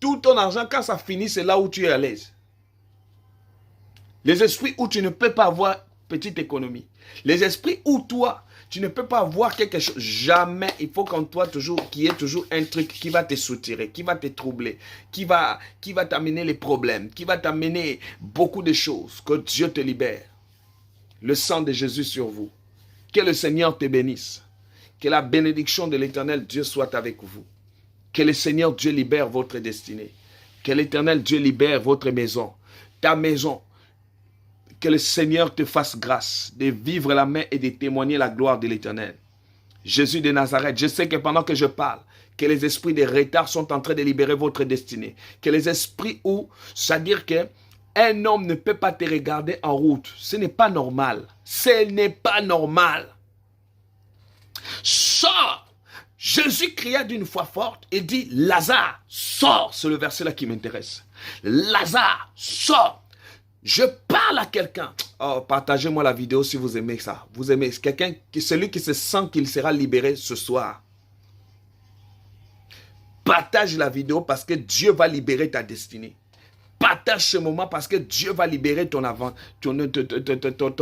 Tout ton argent, quand ça finit, c'est là où tu es à l'aise. Les esprits où tu ne peux pas avoir petite économie. Les esprits où toi, tu ne peux pas avoir quelque chose. Jamais. Il faut qu'en toi, toujours, qu'il y ait toujours un truc qui va te soutirer, qui va te troubler, qui va t'amener les problèmes, qui va t'amener beaucoup de choses. Que Dieu te libère. Le sang de Jésus sur vous. Que le Seigneur te bénisse. Que la bénédiction de l'Éternel Dieu soit avec vous. Que le Seigneur Dieu libère votre destinée. Que l'Éternel Dieu libère votre maison. Ta maison. Que le Seigneur te fasse grâce de vivre la main et de témoigner la gloire de l'Éternel. Jésus de Nazareth, je sais que pendant que je parle, que les esprits de retard sont en train de libérer votre destinée. Que les esprits où, c'est-à-dire qu'un homme ne peut pas te regarder en route. Ce n'est pas normal. Ce n'est pas normal. Sors! Jésus cria d'une voix forte et dit, Lazare, sors! C'est le verset là qui m'intéresse. Lazare, sors! Je parle à quelqu'un. Oh, partagez-moi la vidéo si vous aimez ça. Vous aimez quelqu'un, celui qui se sent qu'il sera libéré ce soir. Partage la vidéo parce que Dieu va libérer ta destinée. Partage ce moment parce que Dieu va libérer ton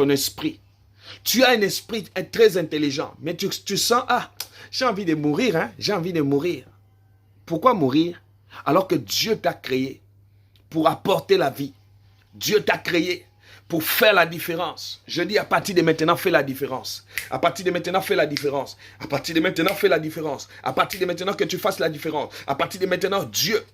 esprit. Tu as un esprit très intelligent, mais tu sens, j'ai envie de mourir, hein? J'ai envie de mourir. Pourquoi mourir? Alors que Dieu t'a créé pour apporter la vie. Dieu t'a créé pour faire la différence. Je dis à partir de maintenant, fais la différence. À partir de maintenant, fais la différence. À partir de maintenant, fais la différence. À partir de maintenant, que tu fasses la différence. À partir de maintenant, Dieu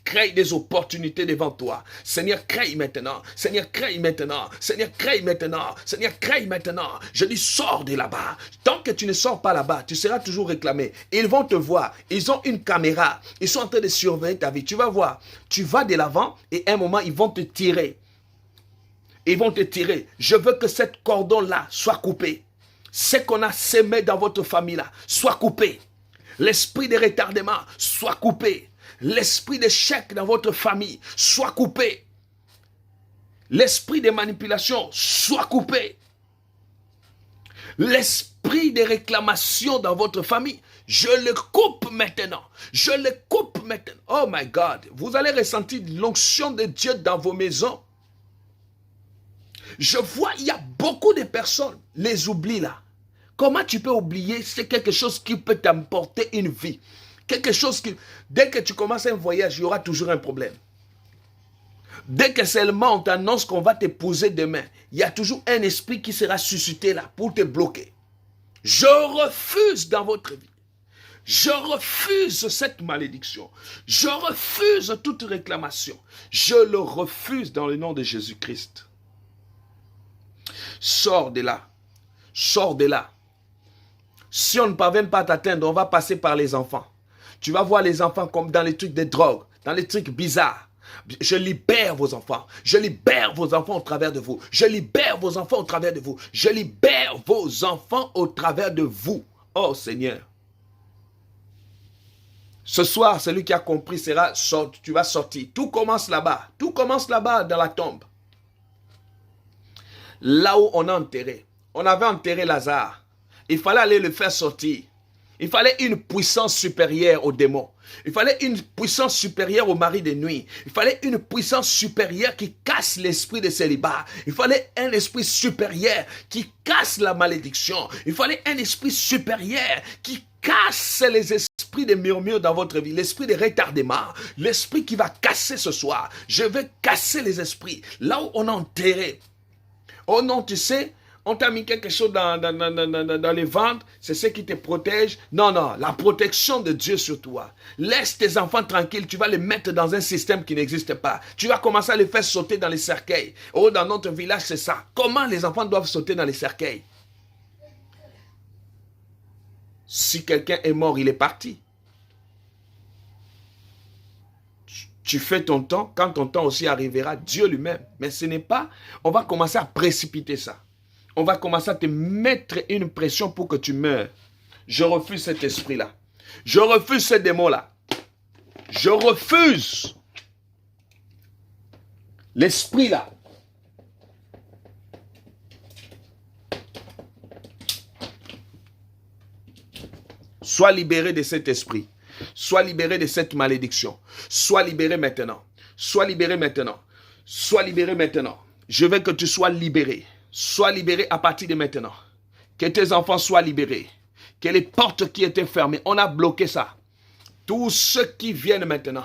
crée des opportunités devant toi. Seigneur, crée maintenant. Seigneur, crée maintenant. Seigneur, crée maintenant. Seigneur, crée maintenant. Je dis, sors de là-bas. Tant que tu ne sors pas là-bas, tu seras toujours réclamé. Ils vont te voir. Ils ont une caméra. Ils sont en train de surveiller ta vie. Tu vas voir. Tu vas de l'avant et à un moment, ils vont te tirer. Ils vont te tirer. Je veux que cette cordon-là soit coupé. Ce qu'on a sémé dans votre famille-là soit coupé. L'esprit de retardement soit coupé. L'esprit d'échec dans votre famille soit coupé. L'esprit de manipulation soit coupé. L'esprit de réclamation dans votre famille, je le coupe maintenant. Je le coupe maintenant. Oh my God, vous allez ressentir l'onction de Dieu dans vos maisons. Je vois, il y a beaucoup de personnes, les oublient là. Comment tu peux oublier? C'est quelque chose qui peut t'apporter une vie. Quelque chose qui, dès que tu commences un voyage, il y aura toujours un problème. Dès que seulement on t'annonce qu'on va t'épouser demain, il y a toujours un esprit qui sera suscité là pour te bloquer. Je refuse dans votre vie. Je refuse cette malédiction. Je refuse toute réclamation. Je le refuse dans le nom de Jésus-Christ. Sors de là. Sors de là. Si on ne parvient pas à t'atteindre, on va passer par les enfants. Tu vas voir les enfants comme dans les trucs de drogue, dans les trucs bizarres. Je libère vos enfants. Je libère vos enfants au travers de vous. Je libère vos enfants au travers de vous. Je libère vos enfants au travers de vous. Oh Seigneur. Ce soir, celui qui a compris sera, tu vas sortir. Tout commence là-bas. Tout commence là-bas dans la tombe. Là où on a enterré. On avait enterré Lazare. Il fallait aller le faire sortir. Il fallait une puissance supérieure aux démons. Il fallait une puissance supérieure au mari de nuit. Il fallait une puissance supérieure qui casse l'esprit de célibat. Il fallait un esprit supérieur qui casse la malédiction. Il fallait un esprit supérieur qui casse les esprits de murmures dans votre vie. L'esprit de retardement. L'esprit qui va casser ce soir. Je vais casser les esprits. Là où on a enterré. Oh non, tu sais, on t'a mis quelque chose dans les ventres, c'est ce qui te protège. Non, non, la protection de Dieu sur toi. Laisse tes enfants tranquilles, tu vas les mettre dans un système qui n'existe pas. Tu vas commencer à les faire sauter dans les cercueils. Oh, dans notre village, c'est ça. Comment les enfants doivent sauter dans les cercueils? Si quelqu'un est mort, il est parti. Tu fais ton temps, quand ton temps aussi arrivera, Dieu lui-même. Mais ce n'est pas, on va commencer à précipiter ça. On va commencer à te mettre une pression pour que tu meurs. Je refuse cet esprit-là. Je refuse ce démon-là. Je refuse l'esprit-là. Sois libéré de cet esprit. Sois libéré de cette malédiction. Sois libéré maintenant. Sois libéré maintenant. Sois libéré maintenant. Je veux que tu sois libéré. Sois libéré à partir de maintenant. Que tes enfants soient libérés. Que les portes qui étaient fermées, on a bloqué ça. Tous ceux qui viennent maintenant,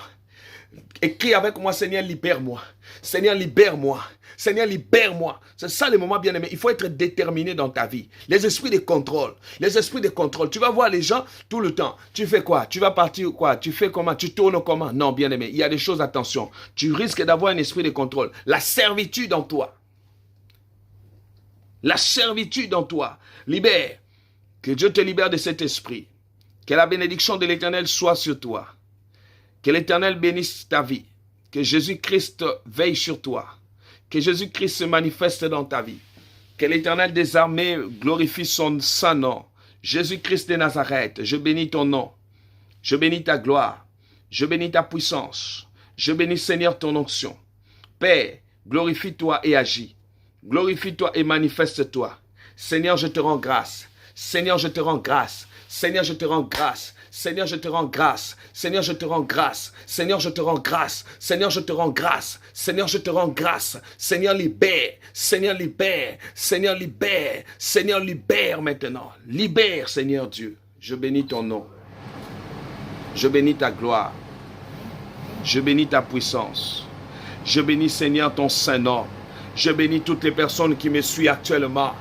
écris avec moi, Seigneur, libère-moi. Seigneur, libère-moi. Seigneur, libère-moi. C'est ça le moment, bien-aimé. Il faut être déterminé dans ta vie. Les esprits de contrôle. Les esprits de contrôle. Tu vas voir les gens tout le temps. Tu fais quoi? Tu vas partir ou quoi? Tu fais comment? Tu tournes comment? Non, bien-aimé. Il y a des choses, attention. Tu risques d'avoir un esprit de contrôle. La servitude en toi. La servitude en toi. Libère. Que Dieu te libère de cet esprit. Que la bénédiction de l'Éternel soit sur toi. Que l'Éternel bénisse ta vie. Que Jésus-Christ veille sur toi. Que Jésus-Christ se manifeste dans ta vie. Que l'Éternel des armées glorifie son saint nom. Jésus-Christ de Nazareth, je bénis ton nom. Je bénis ta gloire. Je bénis ta puissance. Je bénis, Seigneur, ton onction. Père, glorifie-toi et agis. Glorifie-toi et manifeste-toi. Seigneur, je te rends grâce. Seigneur, je te rends grâce. Seigneur, je te rends grâce. Seigneur, je te rends grâce. Seigneur, je te rends grâce. Seigneur, je te rends grâce. Seigneur, je te rends grâce. Seigneur, je te rends grâce. Seigneur, libère. Seigneur, libère. Seigneur, libère. Seigneur, libère maintenant. Libère, Seigneur Dieu. Je bénis ton nom. Je bénis ta gloire. Je bénis ta puissance. Je bénis, Seigneur, ton saint nom. Je bénis toutes les personnes qui me suivent actuellement.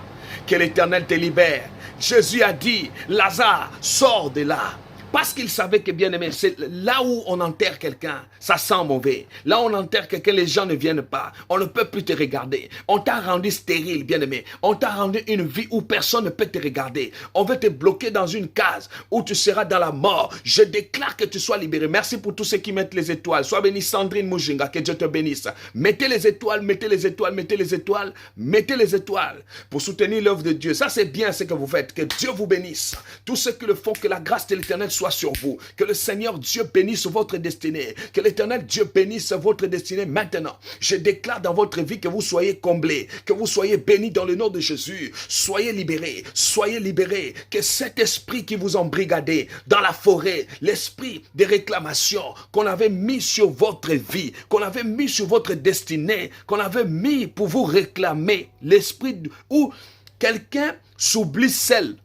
Que l'Éternel te libère. Jésus a dit, Lazare, sors de là. Parce qu'il savait que, bien aimé, c'est là où on enterre quelqu'un, ça sent mauvais. Là où on enterre quelqu'un, les gens ne viennent pas. On ne peut plus te regarder. On t'a rendu stérile, bien aimé. On t'a rendu une vie où personne ne peut te regarder. On veut te bloquer dans une case où tu seras dans la mort. Je déclare que tu sois libéré. Merci pour tous ceux qui mettent les étoiles. Sois béni Sandrine Mujinga, que Dieu te bénisse. Mettez les étoiles, mettez les étoiles, mettez les étoiles, mettez les étoiles pour soutenir l'œuvre de Dieu. Ça, c'est bien ce que vous faites. Que Dieu vous bénisse. Tous ceux qui le font, que la grâce de l'Éternel soit sur vous. Que le Seigneur Dieu bénisse votre destinée. Que l'Éternel Dieu bénisse votre destinée maintenant. Je déclare dans votre vie que vous soyez comblés, que vous soyez bénis dans le nom de Jésus. Soyez libérés, soyez libérés. Que cet esprit qui vous embrigadait dans la forêt, l'esprit des réclamations qu'on avait mis sur votre vie, qu'on avait mis sur votre destinée, qu'on avait mis pour vous réclamer, l'esprit où quelqu'un s'oublie seul.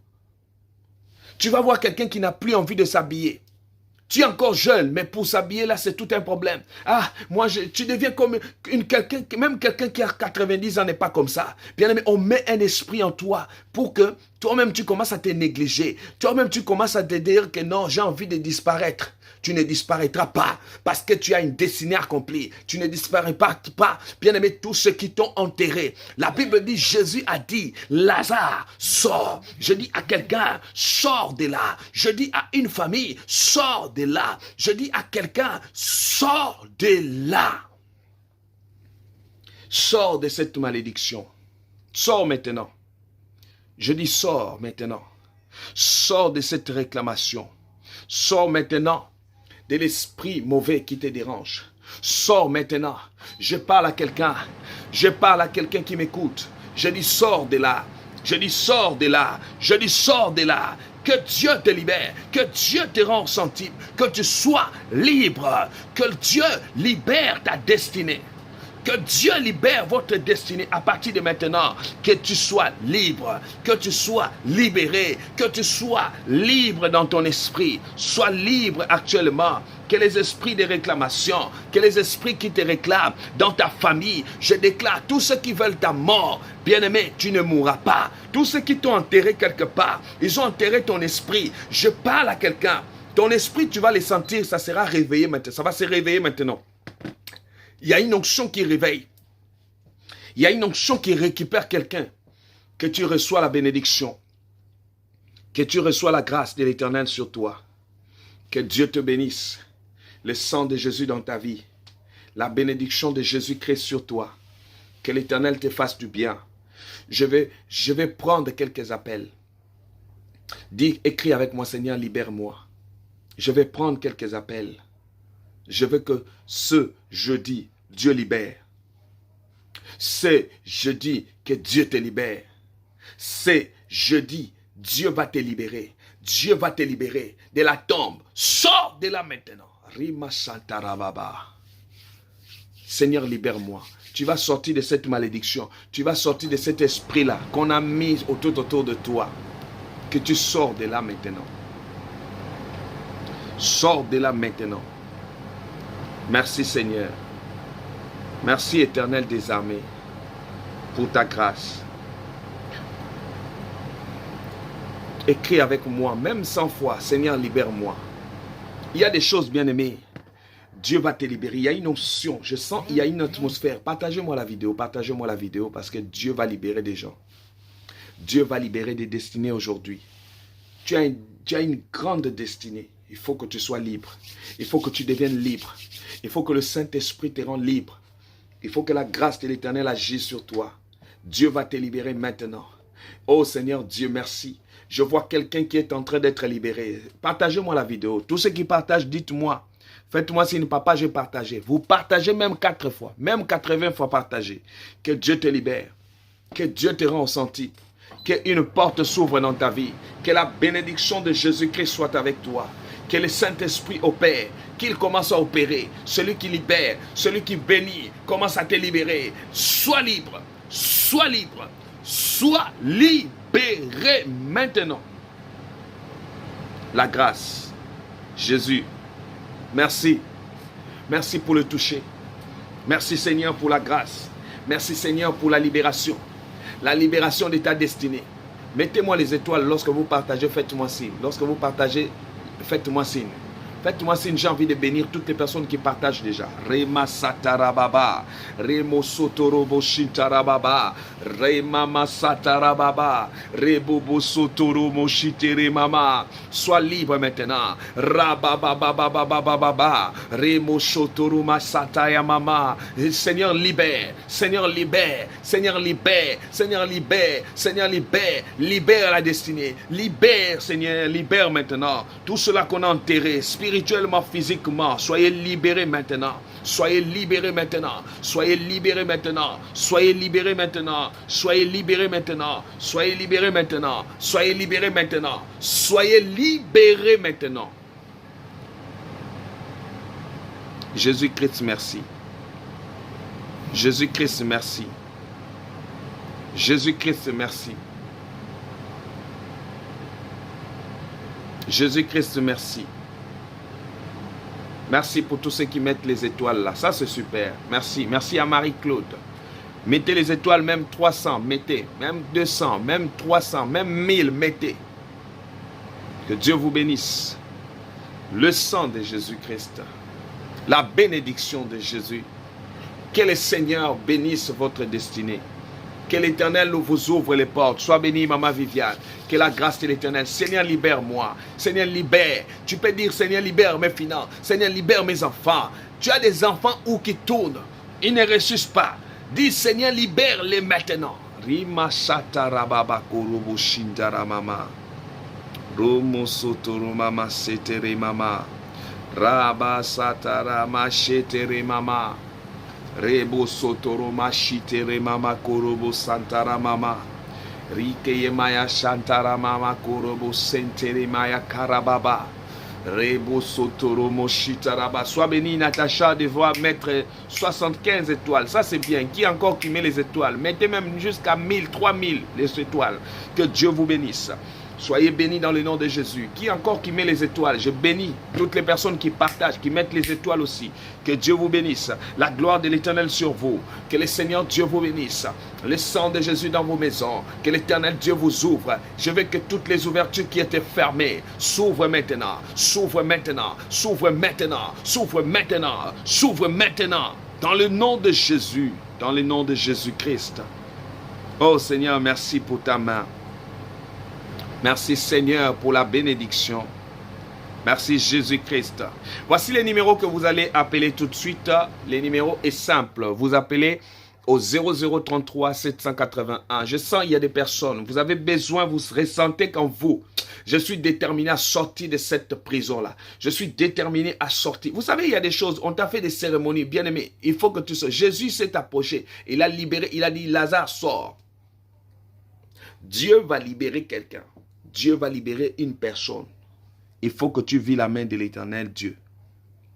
Tu vas voir quelqu'un qui n'a plus envie de s'habiller. Tu es encore jeune, mais pour s'habiller, là, c'est tout un problème. Ah, tu deviens comme quelqu'un, même quelqu'un qui a 90 ans n'est pas comme ça. Bien aimé, on met un esprit en toi pour que toi-même, tu commences à te négliger. Toi-même, tu commences à te dire que non, j'ai envie de disparaître. Tu ne disparaîtras pas parce que tu as une destinée accomplie. Tu ne disparaîtras pas, bien aimé, tous ceux qui t'ont enterré. La Bible dit, Jésus a dit, Lazare, sors. Je dis à quelqu'un, sors de là. Je dis à une famille, sors de là. Je dis à quelqu'un, sors de là. Sors de cette malédiction. Sors maintenant. Je dis, sors maintenant. Sors de cette réclamation. Sors maintenant de l'esprit mauvais qui te dérange. Sors maintenant. Je parle à quelqu'un. Je parle à quelqu'un qui m'écoute. Je dis sors de là. Je dis sors de là. Je dis sors de là. Que Dieu te libère. Que Dieu te rende sensible. Que tu sois libre. Que Dieu libère ta destinée. Que Dieu libère votre destinée à partir de maintenant. Que tu sois libre, que tu sois libéré, que tu sois libre dans ton esprit. Sois libre actuellement. Que les esprits de réclamation, que les esprits qui te réclament dans ta famille, je déclare tous ceux qui veulent ta mort, bien-aimé, tu ne mourras pas. Tous ceux qui t'ont enterré quelque part, ils ont enterré ton esprit. Je parle à quelqu'un. Ton esprit, tu vas les sentir, ça sera réveillé maintenant. Ça va se réveiller maintenant. Il y a une onction qui réveille. Il y a une onction qui récupère quelqu'un. Que tu reçois la bénédiction. Que tu reçois la grâce de l'Éternel sur toi. Que Dieu te bénisse. Le sang de Jésus dans ta vie. La bénédiction de Jésus-Christ sur toi. Que l'Éternel te fasse du bien. Je vais prendre quelques appels. Dis, écris avec moi, Seigneur, libère-moi. Je vais prendre quelques appels. Je veux que ce jeudi, Dieu libère. C'est jeudi que Dieu te libère. C'est jeudi, Dieu va te libérer. Dieu va te libérer de la tombe. Sors de là maintenant. Rima Santarababa. Seigneur, libère-moi. Tu vas sortir de cette malédiction. Tu vas sortir de cet esprit-là qu'on a mis autour de toi. Que tu sors de là maintenant. Sors de là maintenant. Merci Seigneur. Merci Éternel des armées pour ta grâce. Écris avec moi, même 100 fois, Seigneur, libère-moi. Il y a des choses bien aimées. Dieu va te libérer. Il y a une onction. Je sens il y a une atmosphère. Partagez-moi la vidéo. Partagez-moi la vidéo parce que Dieu va libérer des gens. Dieu va libérer des destinées aujourd'hui. Tu as une grande destinée. Il faut que tu sois libre. Il faut que tu deviennes libre. Il faut que le Saint-Esprit te rende libre. Il faut que la grâce de l'Éternel agisse sur toi. Dieu va te libérer maintenant. Oh Seigneur Dieu, merci. Je vois quelqu'un qui est en train d'être libéré. Partagez-moi la vidéo. Tous ceux qui partagent, dites-moi. Faites-moi signe, papa, j'ai partagé. Vous partagez même 4 fois. Même 80 fois partagé. Que Dieu te libère. Que Dieu te rende senti. Qu'une porte s'ouvre dans ta vie. Que la bénédiction de Jésus-Christ soit avec toi. Que le Saint-Esprit opère, qu'il commence à opérer. Celui qui libère, celui qui bénit, commence à te libérer. Sois libre, sois libre, sois libéré maintenant. La grâce, Jésus, merci. Merci pour le toucher. Merci Seigneur pour la grâce. Merci Seigneur pour la libération. La libération de ta destinée. Mettez-moi les étoiles lorsque vous partagez, faites-moi signe. Lorsque vous partagez, faites-moi signe. Faites-moi signe, j'ai envie de bénir toutes les personnes qui partagent déjà. Rema satarababa, remo sotorobo shintarababa, remama satarababa, rebobo sotoromo shitere mama. Sois libre maintenant. Rabababababababa, remo sotoroma sataya mama. Seigneur libère, Seigneur libère, Seigneur libère, Seigneur libère, Seigneur libère, libère la destinée, libère Seigneur, libère maintenant tout cela qu'on a enterré spirituellement, physiquement. Soyez libérés maintenant. Soyez libérés maintenant. Soyez libérés maintenant. Soyez libérés maintenant. Soyez libérés maintenant. Soyez libérés maintenant. Soyez libérés maintenant. Soyez libérés maintenant. Jésus-Christ, merci. Jésus-Christ, merci. Jésus-Christ, merci. Jésus-Christ, merci. Merci pour tous ceux qui mettent les étoiles là. Ça, c'est super. Merci. Merci à Marie-Claude. Mettez les étoiles, même 300, mettez. Même 200, même 300, même 1000, mettez. Que Dieu vous bénisse. Le sang de Jésus-Christ. La bénédiction de Jésus. Que le Seigneur bénisse votre destinée. Que l'Éternel vous ouvre les portes. Sois béni, Maman Viviane. Que la grâce de l'Éternel. Seigneur, libère-moi. Seigneur, libère. Tu peux dire, Seigneur, libère mes finances. Seigneur, libère mes enfants. Tu as des enfants où qui tournent. Ils ne ressuscitent pas. Dis, Seigneur, libère-les maintenant. Rima satarababa korobo shindara mama. Romo sotoro mama setere mama. Raba satarama shetere mama. Rebo sotoro mashitere mama korobo santara mama. Rikeye maya shantara mama korobo sentere maya karababa. Rebo sotoro moshitaraba. Sois béni Natacha de voir mettre 75 étoiles. Ça c'est bien. Qui encore qui met les étoiles? Mettez même jusqu'à 1000, 3000 les étoiles. Que Dieu vous bénisse. Soyez bénis dans le nom de Jésus. Qui encore qui met les étoiles? Je bénis toutes les personnes qui partagent, qui mettent les étoiles aussi. Que Dieu vous bénisse. La gloire de l'Éternel sur vous. Que le Seigneur Dieu vous bénisse. Le sang de Jésus dans vos maisons. Que l'Éternel Dieu vous ouvre. Je veux que toutes les ouvertures qui étaient fermées s'ouvrent maintenant. S'ouvrent maintenant. S'ouvrent maintenant. S'ouvrent maintenant. S'ouvrent maintenant. Dans le nom de Jésus. Dans le nom de Jésus-Christ. Oh Seigneur, merci pour ta main. Merci Seigneur pour la bénédiction. Merci Jésus-Christ. Voici les numéros que vous allez appeler tout de suite. Les numéros est simple. Vous appelez au 0033 781. Je sens il y a des personnes. Vous avez besoin, vous ressentez qu'en vous, je suis déterminé à sortir de cette prison-là. Je suis déterminé à sortir. Vous savez, il y a des choses, on t'a fait des cérémonies. Bien aimé, il faut que tu sois. Jésus s'est approché. Il a libéré, il a dit, Lazare sort. Dieu va libérer quelqu'un. Dieu va libérer une personne. Il faut que tu vis la main de l'Éternel Dieu.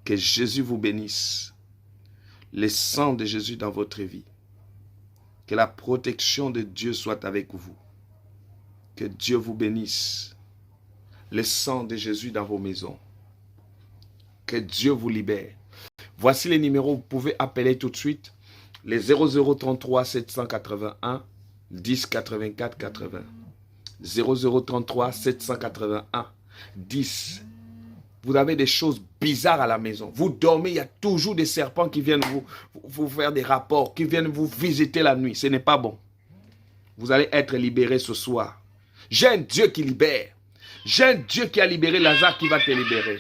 Que Jésus vous bénisse. Le sang de Jésus dans votre vie. Que la protection de Dieu soit avec vous. Que Dieu vous bénisse. Le sang de Jésus dans vos maisons. Que Dieu vous libère. Voici les numéros, vous pouvez appeler tout de suite. Les 0033 781 10 84 80. 0033 781 10. Vous avez des choses bizarres à la maison. Vous dormez, il y a toujours des serpents qui viennent vous faire des rapports, qui viennent vous visiter la nuit. Ce n'est pas bon. Vous allez être libérés ce soir. J'ai un Dieu qui libère. J'ai un Dieu qui a libéré Lazare qui va te libérer.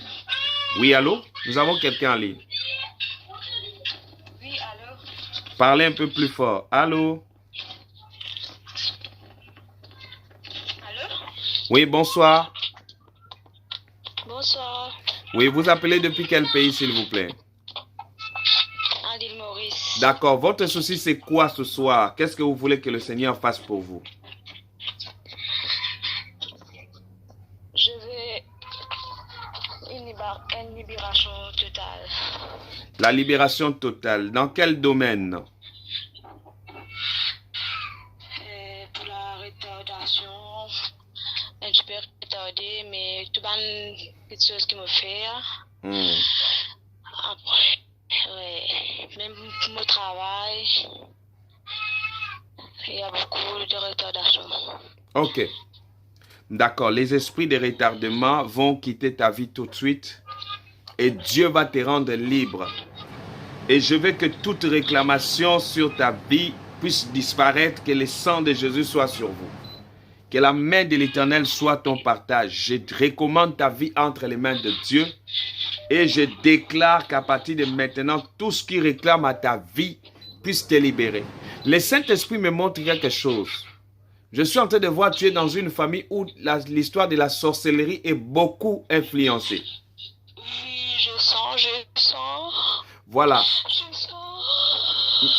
Oui, allô? Nous avons quelqu'un en ligne. Oui, allô? Parlez un peu plus fort. Allô? Allô? Oui, bonsoir. Bonsoir. Oui, vous appelez depuis quel pays, s'il vous plaît? À l'île Maurice. D'accord. Votre souci, c'est quoi ce soir? Qu'est-ce que vous voulez que le Seigneur fasse pour vous? Je veux une libération totale. La libération totale. Dans quel domaine? Pour la retardation, un petit peu retardé, mais tout les petites choses qui me font. Après, ouais, même pour mon travail, il y a beaucoup de retardation. Ok. D'accord. Les esprits de retardement vont quitter ta vie tout de suite et Dieu va te rendre libre. Et je veux que toute réclamation sur ta vie puisse disparaître, que le sang de Jésus soit sur vous. Que la main de l'Éternel soit ton partage. Je recommande ta vie entre les mains de Dieu et je déclare qu'à partir de maintenant, tout ce qui réclame à ta vie puisse te libérer. Le Saint-Esprit me montre quelque chose. Je suis en train de voir, tu es dans une famille où l'histoire de la sorcellerie est beaucoup influencée. Oui, je sens. Voilà. Je sens.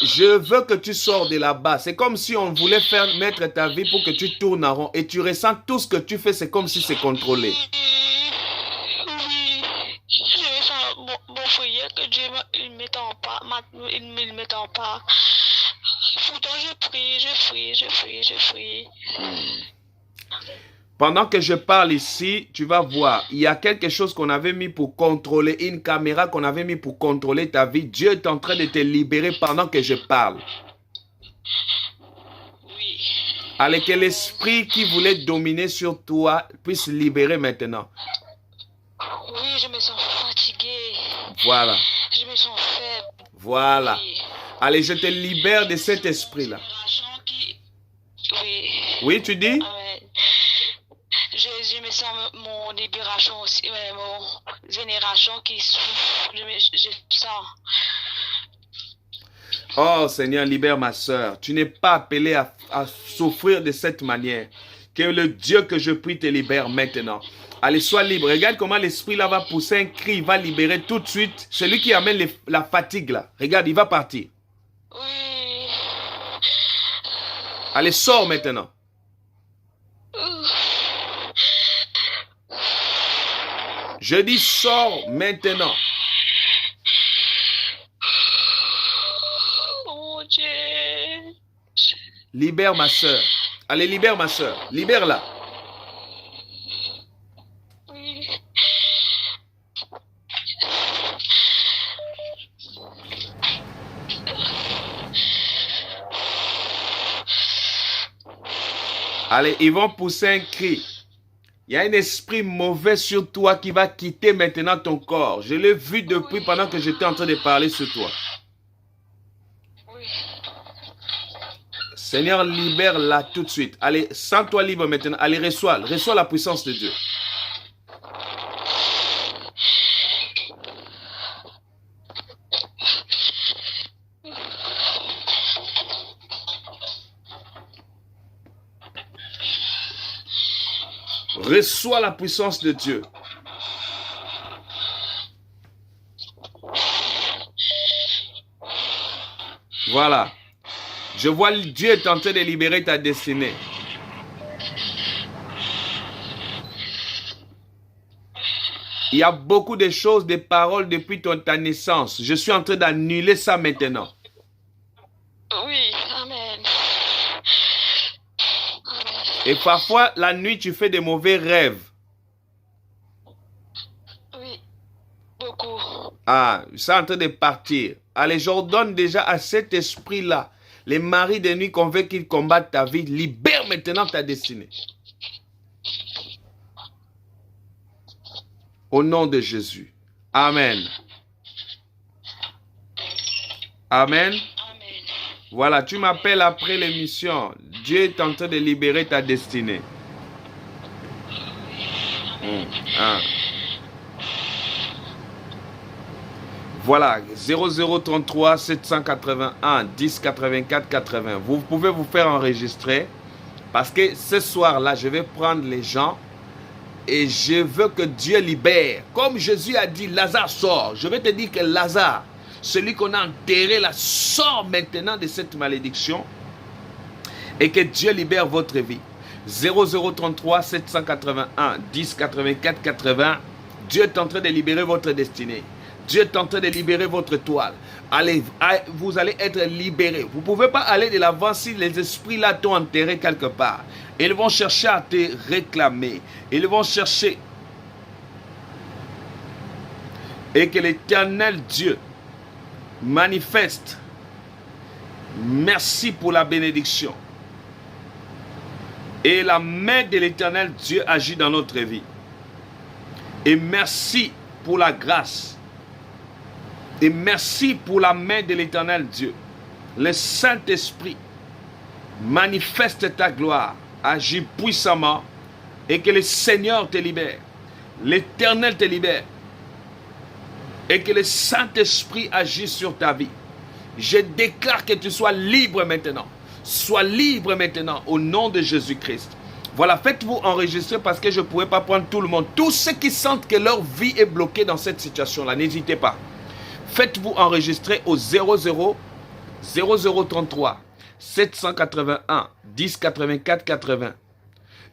Je veux que tu sors de là-bas. C'est comme si on voulait mettre ta vie pour que tu tournes en rond. Et tu ressens tout ce que tu fais, c'est comme si c'est contrôlé. Oui. Je sens mon foyer que Dieu ne m'étend pas. Pourtant, je prie. Pendant que je parle ici, tu vas voir, il y a quelque chose qu'on avait mis pour contrôler, une caméra qu'on avait mis pour contrôler ta vie. Dieu est en train de te libérer pendant que je parle. Oui. Allez, que l'esprit qui voulait dominer sur toi puisse libérer maintenant. Oui, je me sens fatiguée. Voilà. Je me sens faible. Voilà. Oui. Allez, je te libère de cet esprit-là. Oui. Oui, tu dis? Amen. Je me sens mon libération aussi, mon génération qui souffre. Je sens. Oh Seigneur, libère ma soeur. Tu n'es pas appelé à souffrir de cette manière. Que le Dieu que je prie te libère maintenant. Allez, sois libre. Regarde comment l'esprit là va pousser un cri. Il va libérer tout de suite. Celui qui amène la fatigue là. Regarde, il va partir. Oui. Allez, sors maintenant. Je dis sors maintenant. Mon Dieu. Libère ma soeur. Allez, libère ma soeur. Libère-la. Oui. Allez, ils vont pousser un cri. Il y a un esprit mauvais sur toi qui va quitter maintenant ton corps. Je l'ai vu depuis pendant que j'étais en train de parler sur toi. Oui. Seigneur, libère-la tout de suite. Allez, sens-toi libre maintenant. Allez, reçois la puissance de Dieu. Reçois la puissance de Dieu. Voilà. Je vois Dieu est en train de libérer ta destinée. Il y a beaucoup de choses, des paroles depuis ta naissance. Je suis en train d'annuler ça maintenant. Oui, amen. Et parfois, la nuit, tu fais des mauvais rêves. Oui, beaucoup. Ah, c'est en train de partir. Allez, j'ordonne déjà à cet esprit-là, les maris de nuit qu'on veut qu'ils combattent ta vie, libère maintenant ta destinée. Au nom de Jésus. Amen. Amen. Amen. Voilà, tu m'appelles après l'émission. Dieu est en train de libérer ta destinée. Voilà, 0033 781 10 84 80. Vous pouvez vous faire enregistrer parce que ce soir-là, je vais prendre les gens et je veux que Dieu libère. Comme Jésus a dit, Lazare sort. Je vais te dire que Lazare, celui qu'on a enterré là, sort maintenant de cette malédiction et que Dieu libère votre vie. 0033 781 10 84 80. Dieu est en train de libérer votre destinée. Dieu est en train de libérer votre toile. Allez, vous allez être libérés. Vous ne pouvez pas aller de l'avant si les esprits là t'ont enterré quelque part. Ils vont chercher à te réclamer. Ils vont chercher. Et que l'Éternel Dieu manifeste. Merci pour la bénédiction. Et la main de l'Éternel Dieu agit dans notre vie. Et merci pour la grâce. Et merci pour la main de l'Éternel Dieu. Le Saint-Esprit manifeste ta gloire, agit puissamment et que le Seigneur te libère. L'Éternel te libère. Et que le Saint-Esprit agisse sur ta vie. Je déclare que tu sois libre maintenant. Sois libre maintenant au nom de Jésus-Christ. Voilà, faites-vous enregistrer parce que je ne pourrais pas prendre tout le monde. Tous ceux qui sentent que leur vie est bloquée dans cette situation-là, n'hésitez pas. Faites-vous enregistrer au 00 0033 781 10 84 80.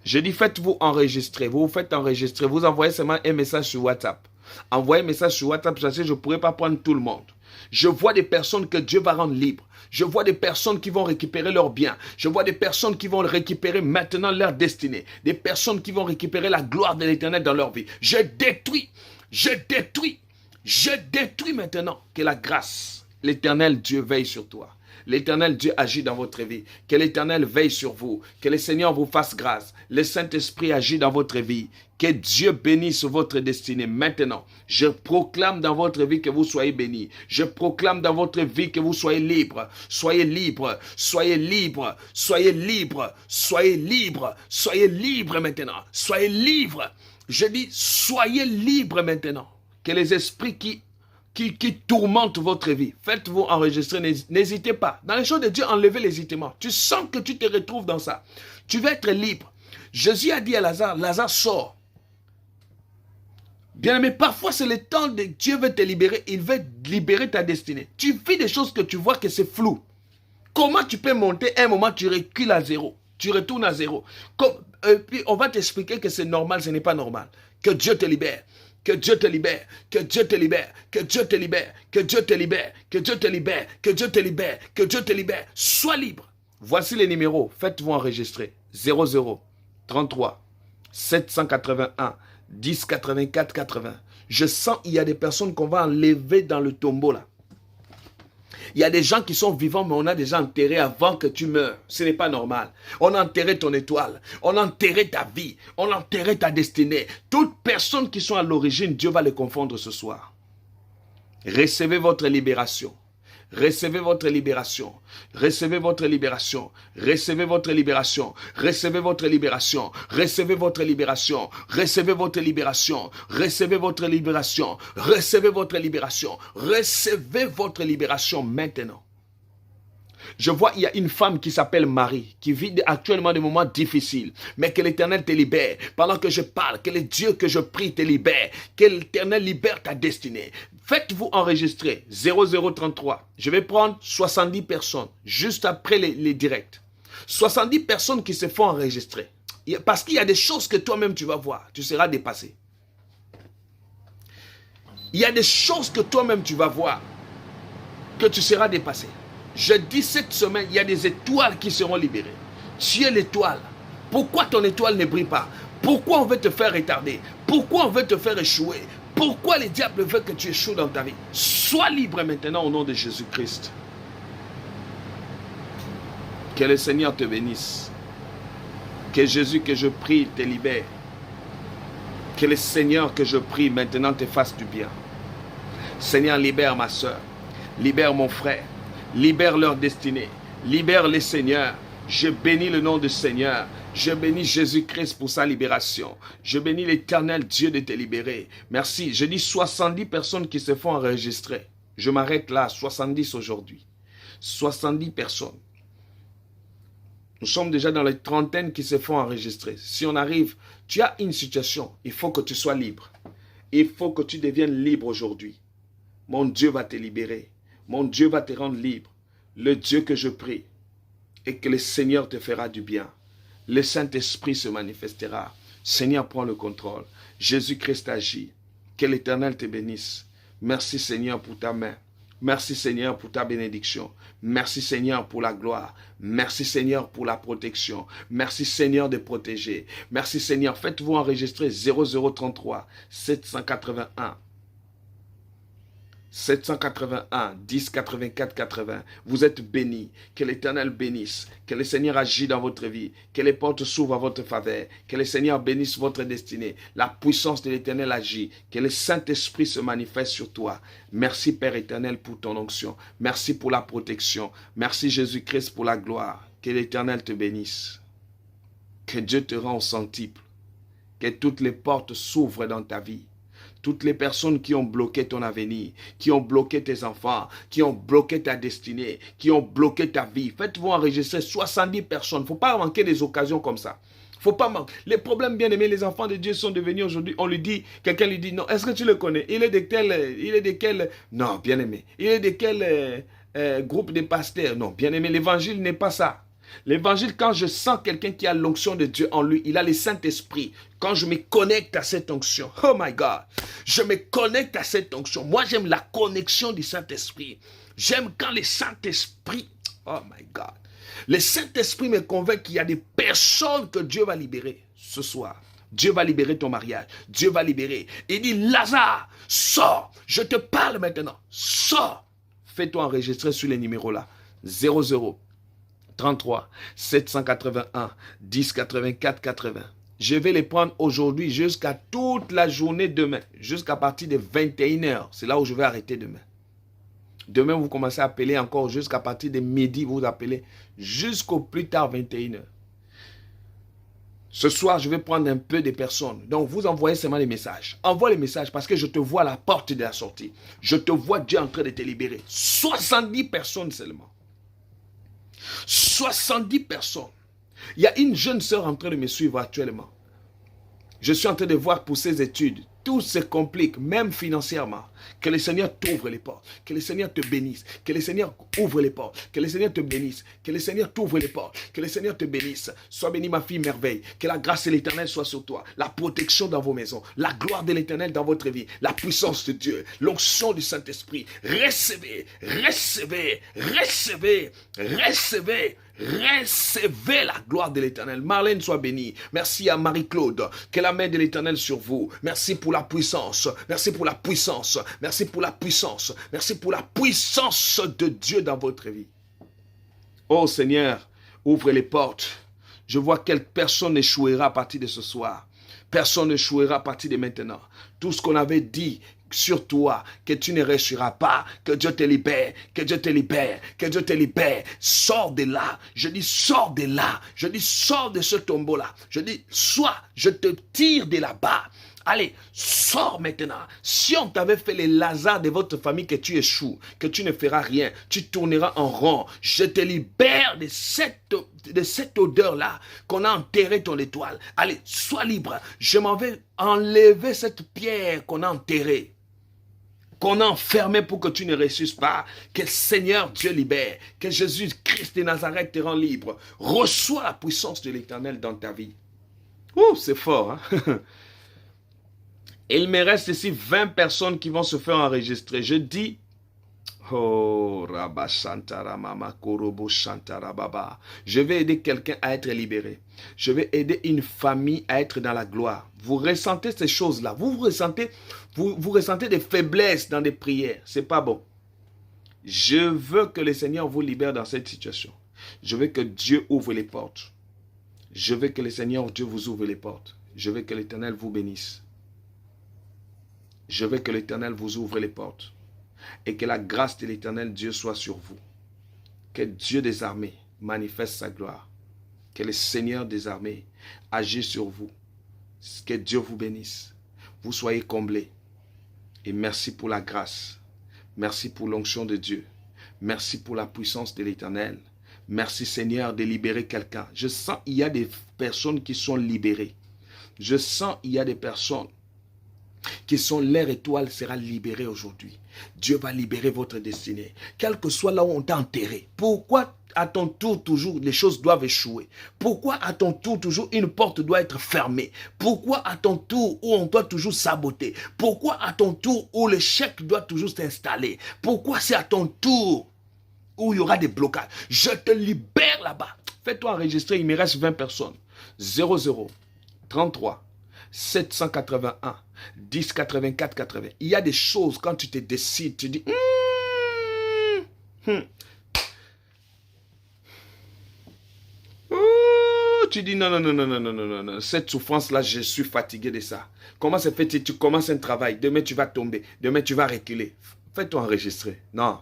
Je dis faites-vous enregistrer. Vous vous faites enregistrer. Vous envoyez seulement un message sur WhatsApp. Envoyez un message sur WhatsApp parce que je ne pourrais pas prendre tout le monde. Je vois des personnes que Dieu va rendre libres. Je vois des personnes qui vont récupérer leurs biens. Je vois des personnes qui vont récupérer maintenant leur destinée. Des personnes qui vont récupérer la gloire de l'Éternel dans leur vie. Je détruis maintenant que la grâce, l'Éternel Dieu veille sur toi. L'Éternel Dieu agit dans votre vie. Que l'Éternel veille sur vous. Que le Seigneur vous fasse grâce. Le Saint-Esprit agit dans votre vie. Que Dieu bénisse votre destinée. Maintenant, je proclame dans votre vie que vous soyez bénis. Je proclame dans votre vie que vous soyez libres. Soyez libres. Soyez libres. Soyez libres. Soyez libres. Soyez libres maintenant. Soyez libres. Je dis, soyez libres maintenant. Que les esprits qui tourmente votre vie. Faites-vous enregistrer, n'hésitez pas. Dans les choses de Dieu, enlevez l'hésitement. Tu sens que tu te retrouves dans ça. Tu vas être libre. Jésus a dit à Lazare, Lazare sort. Bien aimé, parfois c'est le temps de Dieu veut te libérer, il veut libérer ta destinée. Tu fais des choses que tu vois que c'est flou. Comment tu peux monter un moment, tu recules à zéro. Tu retournes à zéro. Puis on va t'expliquer que c'est normal, ce n'est pas normal. Que Dieu te libère. Que Dieu te libère, que Dieu te libère, que Dieu te libère, que Dieu te libère, que Dieu te libère, que Dieu te libère, que Dieu te libère. Sois libre. Voici les numéros. Faites-vous enregistrer. 00 33 781 10 84 80. Je sens il y a des personnes qu'on va enlever dans le tombeau là. Il y a des gens qui sont vivants, mais on a déjà enterré avant que tu meurs. Ce n'est pas normal. On a enterré ton étoile. On a enterré ta vie. On a enterré ta destinée. Toutes personnes qui sont à l'origine, Dieu va les confondre ce soir. Recevez votre libération. Recevez votre libération. Recevez votre libération. Recevez votre libération. Recevez votre libération. Recevez votre libération. Recevez votre libération. Recevez votre libération. Recevez votre libération. Recevez votre libération maintenant. Je vois, il y a une femme qui s'appelle Marie, qui vit actuellement des moments difficiles, mais que l'Éternel te libère. Pendant que je parle, que le Dieu que je prie te libère, que l'Éternel libère ta destinée. Faites-vous enregistrer 0033. Je vais prendre 70 personnes, juste après les directs. 70 personnes qui se font enregistrer. Parce qu'il y a des choses que toi-même tu vas voir, tu seras dépassé. Il y a des choses que toi-même tu vas voir, que tu seras dépassé. Je dis cette semaine, il y a des étoiles qui seront libérées. Tu es l'étoile. Pourquoi ton étoile ne brille pas? Pourquoi on veut te faire retarder? Pourquoi on veut te faire échouer? Pourquoi les diables veulent que tu échoues dans ta vie? Sois libre maintenant au nom de Jésus-Christ. Que le Seigneur te bénisse. Que Jésus que je prie te libère. Que le Seigneur que je prie maintenant te fasse du bien. Seigneur, libère ma soeur. Libère mon frère. Libère leur destinée. Libère les seigneurs. Je bénis le nom du Seigneur. Je bénis Jésus-Christ pour sa libération. Je bénis l'Éternel Dieu de te libérer. Merci. Je dis 70 personnes qui se font enregistrer. Je m'arrête là, 70 aujourd'hui. 70 personnes. Nous sommes déjà dans les trentaines qui se font enregistrer. Si on arrive, tu as une situation, il faut que tu sois libre. Il faut que tu deviennes libre aujourd'hui. Mon Dieu va te libérer. Mon Dieu va te rendre libre. Le Dieu que je prie. Et que le Seigneur te fera du bien. Le Saint-Esprit se manifestera. Seigneur, prends le contrôle. Jésus-Christ agit. Que l'Éternel te bénisse. Merci Seigneur pour ta main. Merci Seigneur pour ta bénédiction. Merci Seigneur pour la gloire. Merci Seigneur pour la protection. Merci Seigneur de protéger. Merci Seigneur. Faites-vous enregistrer 0033 781 781 10 84 80. Vous êtes bénis. Que l'Éternel bénisse. Que le Seigneur agisse dans votre vie. Que les portes s'ouvrent à votre faveur. Que le Seigneur bénisse votre destinée. La puissance de l'Éternel agit. Que le Saint-Esprit se manifeste sur toi. Merci Père éternel pour ton onction. Merci pour la protection. Merci Jésus-Christ pour la gloire. Que l'Éternel te bénisse. Que Dieu te rende au centuple. Que toutes les portes s'ouvrent dans ta vie. Toutes les personnes qui ont bloqué ton avenir, qui ont bloqué tes enfants, qui ont bloqué ta destinée, qui ont bloqué ta vie. Faites-vous enregistrer 70 personnes. Il ne faut pas manquer des occasions comme ça. Faut pas manquer. Les problèmes, bien aimés, les enfants de Dieu sont devenus aujourd'hui. On lui dit, quelqu'un lui dit, non, est-ce que tu le connais? Il est de quel, non, bien aimé. Il est de quel groupe de pasteurs? Non, bien aimé, l'évangile n'est pas ça. L'évangile, quand je sens quelqu'un qui a l'onction de Dieu en lui, il a le Saint-Esprit. Quand je me connecte à cette onction, oh my God, je me connecte à cette onction. Moi, j'aime la connexion du Saint-Esprit. J'aime quand le Saint-Esprit, oh my God, le Saint-Esprit me convainc qu'il y a des personnes que Dieu va libérer ce soir. Dieu va libérer ton mariage. Dieu va libérer. Il dit, Lazare, sors. Je te parle maintenant. Sors. Fais-toi enregistrer sur les numéros là. 00 33 781 10 84 80. Je vais les prendre aujourd'hui jusqu'à toute la journée demain. Jusqu'à partir de 21h. C'est là où je vais arrêter demain. Demain, vous commencez à appeler encore jusqu'à partir de midi. Vous appelez jusqu'au plus tard 21h. Ce soir, je vais prendre un peu de personnes. Donc, vous envoyez seulement les messages. Envoie les messages parce que je te vois à la porte de la sortie. Je te vois Dieu en train de te libérer. 70 personnes seulement. 70 personnes. Il y a une jeune sœur en train de me suivre actuellement. Je suis en train de voir pour ses études. Tout se complique, même financièrement. Que le Seigneur t'ouvre les portes. Que le Seigneur te bénisse. Que le Seigneur ouvre les portes. Que le Seigneur te bénisse. Que le Seigneur t'ouvre les portes. Que le Seigneur te bénisse. Sois bénie ma fille merveille. Que la grâce de l'Éternel soit sur toi. La protection dans vos maisons. La gloire de l'Éternel dans votre vie. La puissance de Dieu. L'onction du Saint-Esprit. Recevez, recevez, recevez, recevez. Recevez la gloire de l'Éternel. Marlène soit bénie. Merci à Marie-Claude. Que la main de l'Éternel sur vous. Merci pour la puissance. Merci pour la puissance. Merci pour la puissance. Merci pour la puissance de Dieu dans votre vie. Oh Seigneur, ouvre les portes. Je vois que personne n'échouera à partir de ce soir. Personne n'échouera à partir de maintenant. Tout ce qu'on avait dit sur toi, que tu ne réussiras pas, que Dieu te libère, que Dieu te libère, que Dieu te libère. Sors de là. Je dis sors de là. Je dis sors de ce tombeau-là. Je dis soit je te tire de là-bas. Allez, sors maintenant. Si on t'avait fait les Lazare de votre famille, que tu échoues, que tu ne feras rien, tu tourneras en rond. Je te libère de cette odeur-là qu'on a enterré ton étoile. Allez, sois libre. Je m'en vais enlever cette pierre qu'on a enterrée, qu'on a enfermée pour que tu ne réussisses pas. Que le Seigneur Dieu libère. Que Jésus-Christ de Nazareth te rend libre. Reçois la puissance de l'Éternel dans ta vie. Ouh, c'est fort, hein? Il me reste ici 20 personnes qui vont se faire enregistrer. Je dis, oh, Rabba Shantara Mama Korobo Shantara Baba. Je vais aider quelqu'un à être libéré. Je vais aider une famille à être dans la gloire. Vous ressentez ces choses-là. Vous ressentez des faiblesses dans des prières. C'est pas bon. Je veux que le Seigneur vous libère dans cette situation. Je veux que Dieu ouvre les portes. Je veux que le Seigneur Dieu vous ouvre les portes. Je veux que l'Éternel vous bénisse. Je veux que l'Éternel vous ouvre les portes et que la grâce de l'Éternel Dieu soit sur vous. Que Dieu des armées manifeste sa gloire. Que le Seigneur des armées agisse sur vous. Que Dieu vous bénisse. Vous soyez comblés. Et merci pour la grâce. Merci pour l'onction de Dieu. Merci pour la puissance de l'Éternel. Merci Seigneur de libérer quelqu'un. Je sens qu'il y a des personnes qui sont libérées. Je sens qu'il y a des personnes qui sont leur étoile sera libérée aujourd'hui. Dieu va libérer votre destinée. Quel que soit là où on t'a enterré. Pourquoi à ton tour toujours les choses doivent échouer? Pourquoi à ton tour toujours une porte doit être fermée? Pourquoi à ton tour où on doit toujours saboter? Pourquoi à ton tour où l'échec doit toujours s'installer? Pourquoi c'est à ton tour où il y aura des blocages? Je te libère là-bas. Fais-toi enregistrer, il me reste 20 personnes. 00 33 781 10 84 80. Il y a des choses, quand tu te décides, tu dis... Tu dis non, cette souffrance-là, je suis fatigué de ça. Comment ça fait que tu commences un travail, demain tu vas tomber, demain tu vas reculer. Fais-toi enregistrer. Non,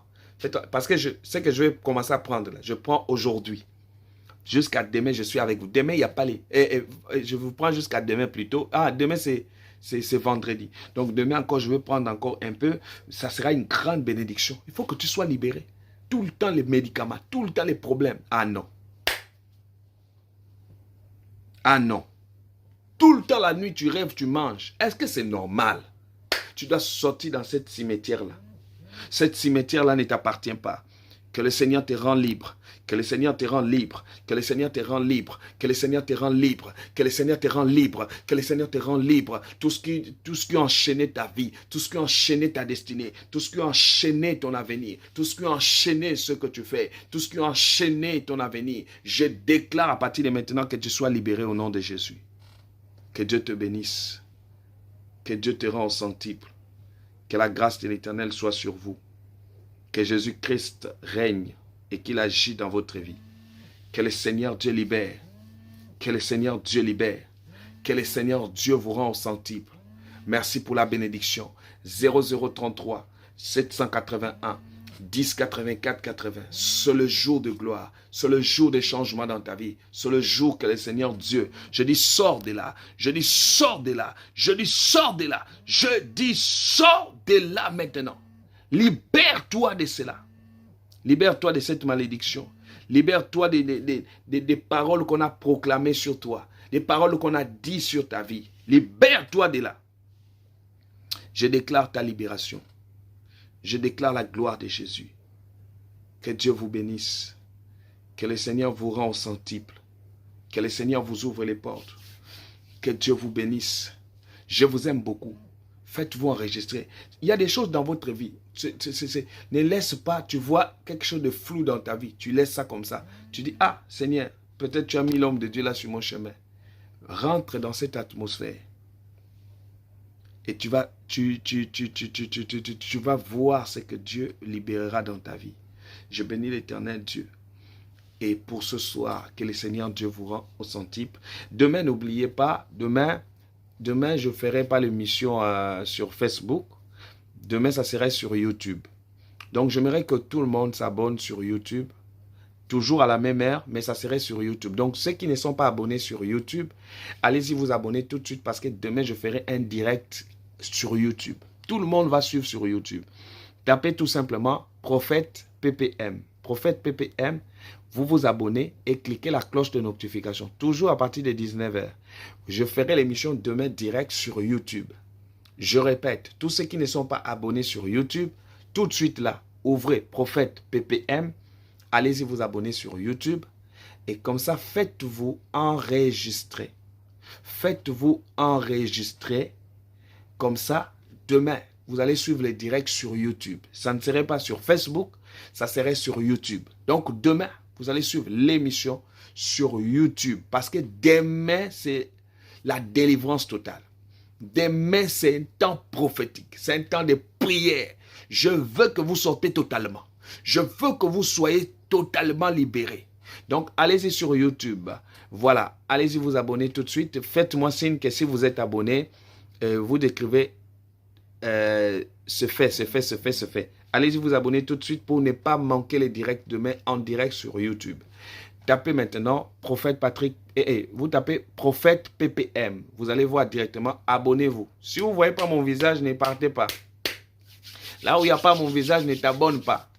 parce que je sais que je vais commencer à prendre là. Je prends aujourd'hui. Jusqu'à demain, je suis avec vous. Demain, il n'y a pas les... je vous prends jusqu'à demain plutôt. Ah, demain, c'est vendredi. Donc, demain encore, je vais prendre encore un peu. Ça sera une grande bénédiction. Il faut que tu sois libéré. Tout le temps, les médicaments. Tout le temps, les problèmes. Ah non. Ah non. Tout le temps, la nuit, tu rêves, tu manges. Est-ce que c'est normal? Tu dois sortir dans cette cimetière-là. Cette cimetière-là ne t'appartient pas. Que le Seigneur te rend libre. Que le Seigneur te rend libre. Que le Seigneur te rend libre. Que le Seigneur te rend libre. Que le Seigneur te rend libre. Que le Seigneur te rend libre. Tout ce qui a enchaîné ta vie. Tout ce qui a enchaîné ta destinée. Tout ce qui a enchaîné ton avenir. Tout ce qui a enchaîné ce que tu fais. Tout ce qui a enchaîné ton avenir. Je déclare à partir de maintenant que tu sois libéré au nom de Jésus. Que Dieu te bénisse. Que Dieu te rende au centuple. Que la grâce de l'Éternel soit sur vous. Que Jésus-Christ règne et qu'il agit dans votre vie. Que le Seigneur Dieu libère. Que le Seigneur Dieu libère. Que le Seigneur Dieu vous rend au centuple. Merci pour la bénédiction. 0033 781 10 84 80. C'est le jour de gloire. C'est le jour de changement dans ta vie. C'est le jour que le Seigneur Dieu, je dis sors de là. Je dis sors de là. Je dis sors de là. Je dis sors de là maintenant. Libère-toi de cela. Libère-toi de cette malédiction. Libère-toi des paroles qu'on a proclamées sur toi. Des paroles qu'on a dites sur ta vie. Libère-toi de là. Je déclare ta libération. Je déclare la gloire de Jésus. Que Dieu vous bénisse. Que le Seigneur vous rende au centuple. Que le Seigneur vous ouvre les portes. Que Dieu vous bénisse. Je vous aime beaucoup. Faites-vous enregistrer. Il y a des choses dans votre vie. Ne laisse pas, tu vois quelque chose de flou dans ta vie. Tu laisses ça comme ça. Tu dis, ah Seigneur, peut-être tu as mis l'homme de Dieu là sur mon chemin. Rentre dans cette atmosphère. Et tu vas voir ce que Dieu libérera dans ta vie. Je bénis l'Éternel Dieu. Et pour ce soir, que le Seigneur Dieu vous rend au centuple. Demain, n'oubliez pas, demain, je ne ferai pas l'émission sur Facebook. Demain, ça serait sur YouTube. Donc, j'aimerais que tout le monde s'abonne sur YouTube. Toujours à la même heure, mais ça serait sur YouTube. Donc, ceux qui ne sont pas abonnés sur YouTube, allez-y vous abonner tout de suite parce que demain, je ferai un direct sur YouTube. Tout le monde va suivre sur YouTube. Tapez tout simplement Prophète PPM. Prophète PPM, vous vous abonnez et cliquez la cloche de notification. Toujours à partir de 19h. Je ferai l'émission demain direct sur YouTube. Je répète, tous ceux qui ne sont pas abonnés sur YouTube, tout de suite là, ouvrez Prophète PPM, allez-y vous abonner sur YouTube et comme ça, faites-vous enregistrer. Faites-vous enregistrer. Comme ça, demain, vous allez suivre les directs sur YouTube. Ça ne serait pas sur Facebook, ça serait sur YouTube. Donc demain, vous allez suivre l'émission sur YouTube. Parce que demain, c'est la délivrance totale. Demain, c'est un temps prophétique. C'est un temps de prière. Je veux que vous sortez totalement. Je veux que vous soyez totalement libérés. Donc, allez-y sur YouTube. Voilà, allez-y vous abonner tout de suite. Faites-moi signe que si vous êtes abonné, vous décrivez ce fait. Allez-y vous abonner tout de suite pour ne pas manquer les directs demain en direct sur YouTube. Tapez maintenant Prophète Patrick, vous tapez Prophète PPM. Vous allez voir directement, abonnez-vous. Si vous ne voyez pas mon visage, ne partez pas. Là où il n'y a pas mon visage, ne t'abonne pas.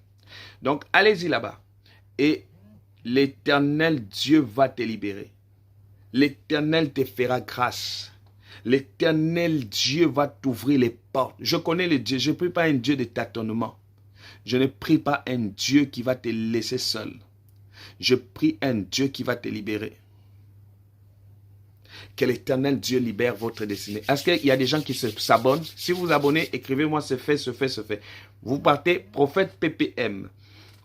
Donc, allez-y là-bas. Et l'Éternel Dieu va te libérer. L'Éternel te fera grâce. L'Éternel Dieu va t'ouvrir les portes. Je connais le Dieu. Je ne prie pas un Dieu de tâtonnement. Je ne prie pas un Dieu qui va te laisser seul. Je prie un Dieu qui va te libérer. Que l'Éternel Dieu libère votre destinée. Est-ce qu'il y a des gens qui s'abonnent? Si vous vous abonnez, écrivez-moi ce fait. Vous partez Prophète PPM.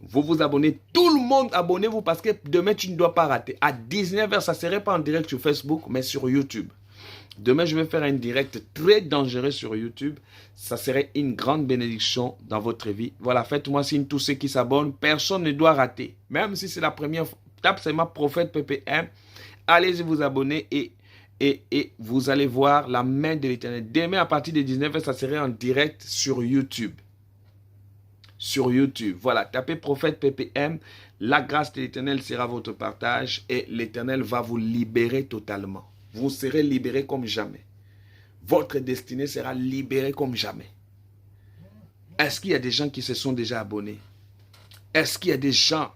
Vous vous abonnez. Tout le monde, abonnez-vous parce que demain, tu ne dois pas rater. À 19h, ça ne serait pas en direct sur Facebook, mais sur YouTube. Demain, je vais faire un direct très dangereux sur YouTube. Ça serait une grande bénédiction dans votre vie. Voilà, faites-moi signe tous ceux qui s'abonnent. Personne ne doit rater. Même si c'est la première fois, tape seulement Prophète PPM. Allez-y vous abonner et vous allez voir la main de l'Éternel. Demain, à partir de 19h, ça serait en direct sur YouTube. Sur YouTube. Voilà, tapez Prophète PPM. La grâce de l'Éternel sera votre partage et l'Éternel va vous libérer totalement. Vous serez libérés comme jamais. Votre destinée sera libérée comme jamais. Est-ce qu'il y a des gens qui se sont déjà abonnés? Est-ce qu'il y a des gens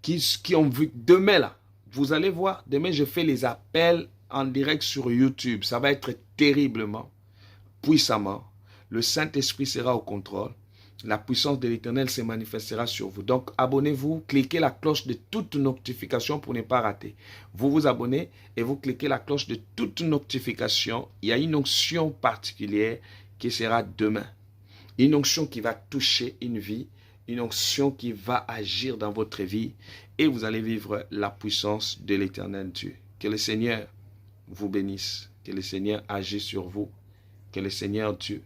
qui ont vu? Demain, là, vous allez voir, demain, je fais les appels en direct sur YouTube. Ça va être terriblement, puissamment. Le Saint-Esprit sera au contrôle. La puissance de l'Éternel se manifestera sur vous. Donc, abonnez-vous, cliquez la cloche de toute notification pour ne pas rater. Vous vous abonnez et vous cliquez la cloche de toute notification. Il y a une onction particulière qui sera demain. Une onction qui va toucher une vie. Une onction qui va agir dans votre vie. Et vous allez vivre la puissance de l'Éternel Dieu. Que le Seigneur vous bénisse. Que le Seigneur agisse sur vous. Que le Seigneur Dieu.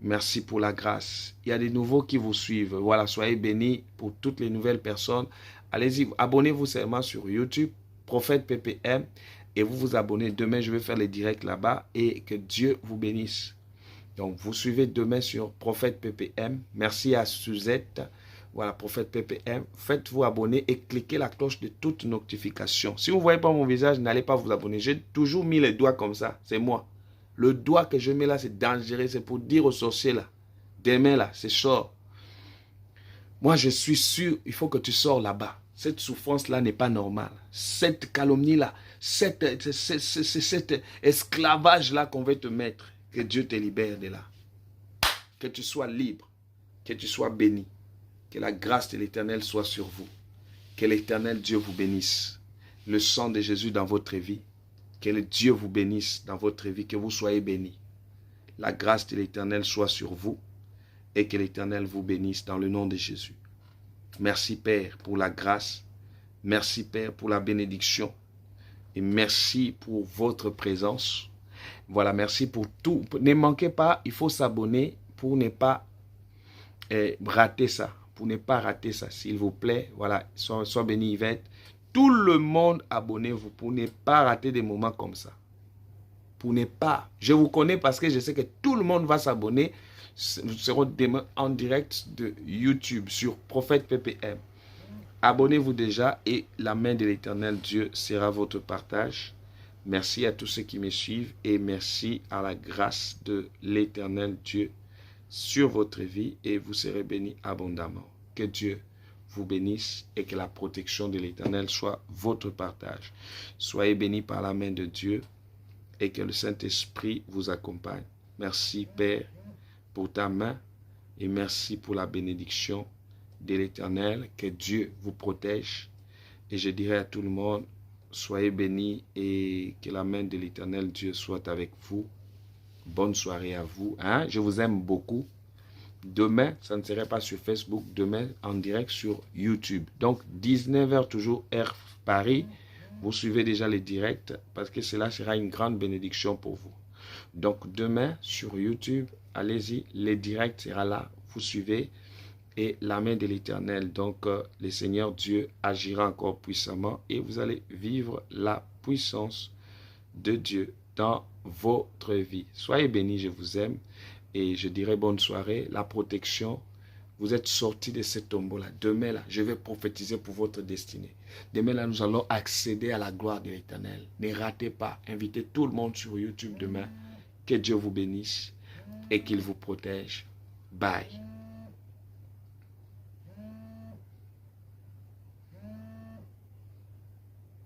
Merci pour la grâce. Il y a des nouveaux qui vous suivent. Voilà, soyez bénis pour toutes les nouvelles personnes. Allez-y, abonnez-vous seulement sur YouTube, Prophète PPM, et vous vous abonnez. Demain, je vais faire les directs là-bas et que Dieu vous bénisse. Donc, vous suivez demain sur Prophète PPM. Merci à Suzette. Voilà, Prophète PPM. Faites-vous abonner et cliquez la cloche de toute notification. Si vous ne voyez pas mon visage, n'allez pas vous abonner. J'ai toujours mis les doigts comme ça. C'est moi. Le doigt que je mets là, c'est dangereux. C'est pour dire aux sorciers là. Demain là, c'est sort. Moi, je suis sûr, il faut que tu sors là-bas. Cette souffrance-là n'est pas normale. Cette calomnie-là, cet esclavage-là qu'on veut te mettre, que Dieu te libère de là. Que tu sois libre, que tu sois béni. Que la grâce de l'Éternel soit sur vous. Que l'Éternel Dieu vous bénisse. Le sang de Jésus dans votre vie. Que le Dieu vous bénisse dans votre vie, que vous soyez bénis. La grâce de l'Éternel soit sur vous et que l'Éternel vous bénisse dans le nom de Jésus. Merci Père pour la grâce. Merci Père pour la bénédiction. Et merci pour votre présence. Voilà, merci pour tout. Ne manquez pas, il faut s'abonner pour ne pas rater ça. Pour ne pas rater ça, s'il vous plaît. Voilà, sois béni Yvette. Tout le monde, abonnez-vous pour ne pas rater des moments comme ça. Pour ne pas. Je vous connais parce que je sais que tout le monde va s'abonner. Nous serons demain en direct de YouTube sur Prophète PPM. Abonnez-vous déjà et la main de l'Éternel Dieu sera votre partage. Merci à tous ceux qui me suivent et merci à la grâce de l'Éternel Dieu sur votre vie et vous serez bénis abondamment. Que Dieu vous bénisse et que la protection de l'Éternel soit votre partage. Soyez bénis par la main de Dieu et que le Saint-Esprit vous accompagne. Merci Père pour ta main et merci pour la bénédiction de l'Éternel. Que Dieu vous protège et je dirai à tout le monde, soyez bénis et que la main de l'Éternel Dieu soit avec vous. Bonne soirée à vous. Je vous aime beaucoup. Demain, ça ne serait pas sur Facebook, demain en direct sur YouTube. Donc 19h toujours heure Paris. Vous suivez déjà les directs parce que cela sera une grande bénédiction pour vous. Donc demain sur YouTube, allez-y, les directs sera là. Vous suivez et la main de l'Éternel. Donc le Seigneur Dieu agira encore puissamment et vous allez vivre la puissance de Dieu dans votre vie. Soyez bénis, je vous aime. Et je dirais bonne soirée, la protection, vous êtes sortis de ce tombeau-là. Demain, là, je vais prophétiser pour votre destinée. Demain, là, nous allons accéder à la gloire de l'Éternel. Ne ratez pas, invitez tout le monde sur YouTube demain. Que Dieu vous bénisse et qu'il vous protège. Bye.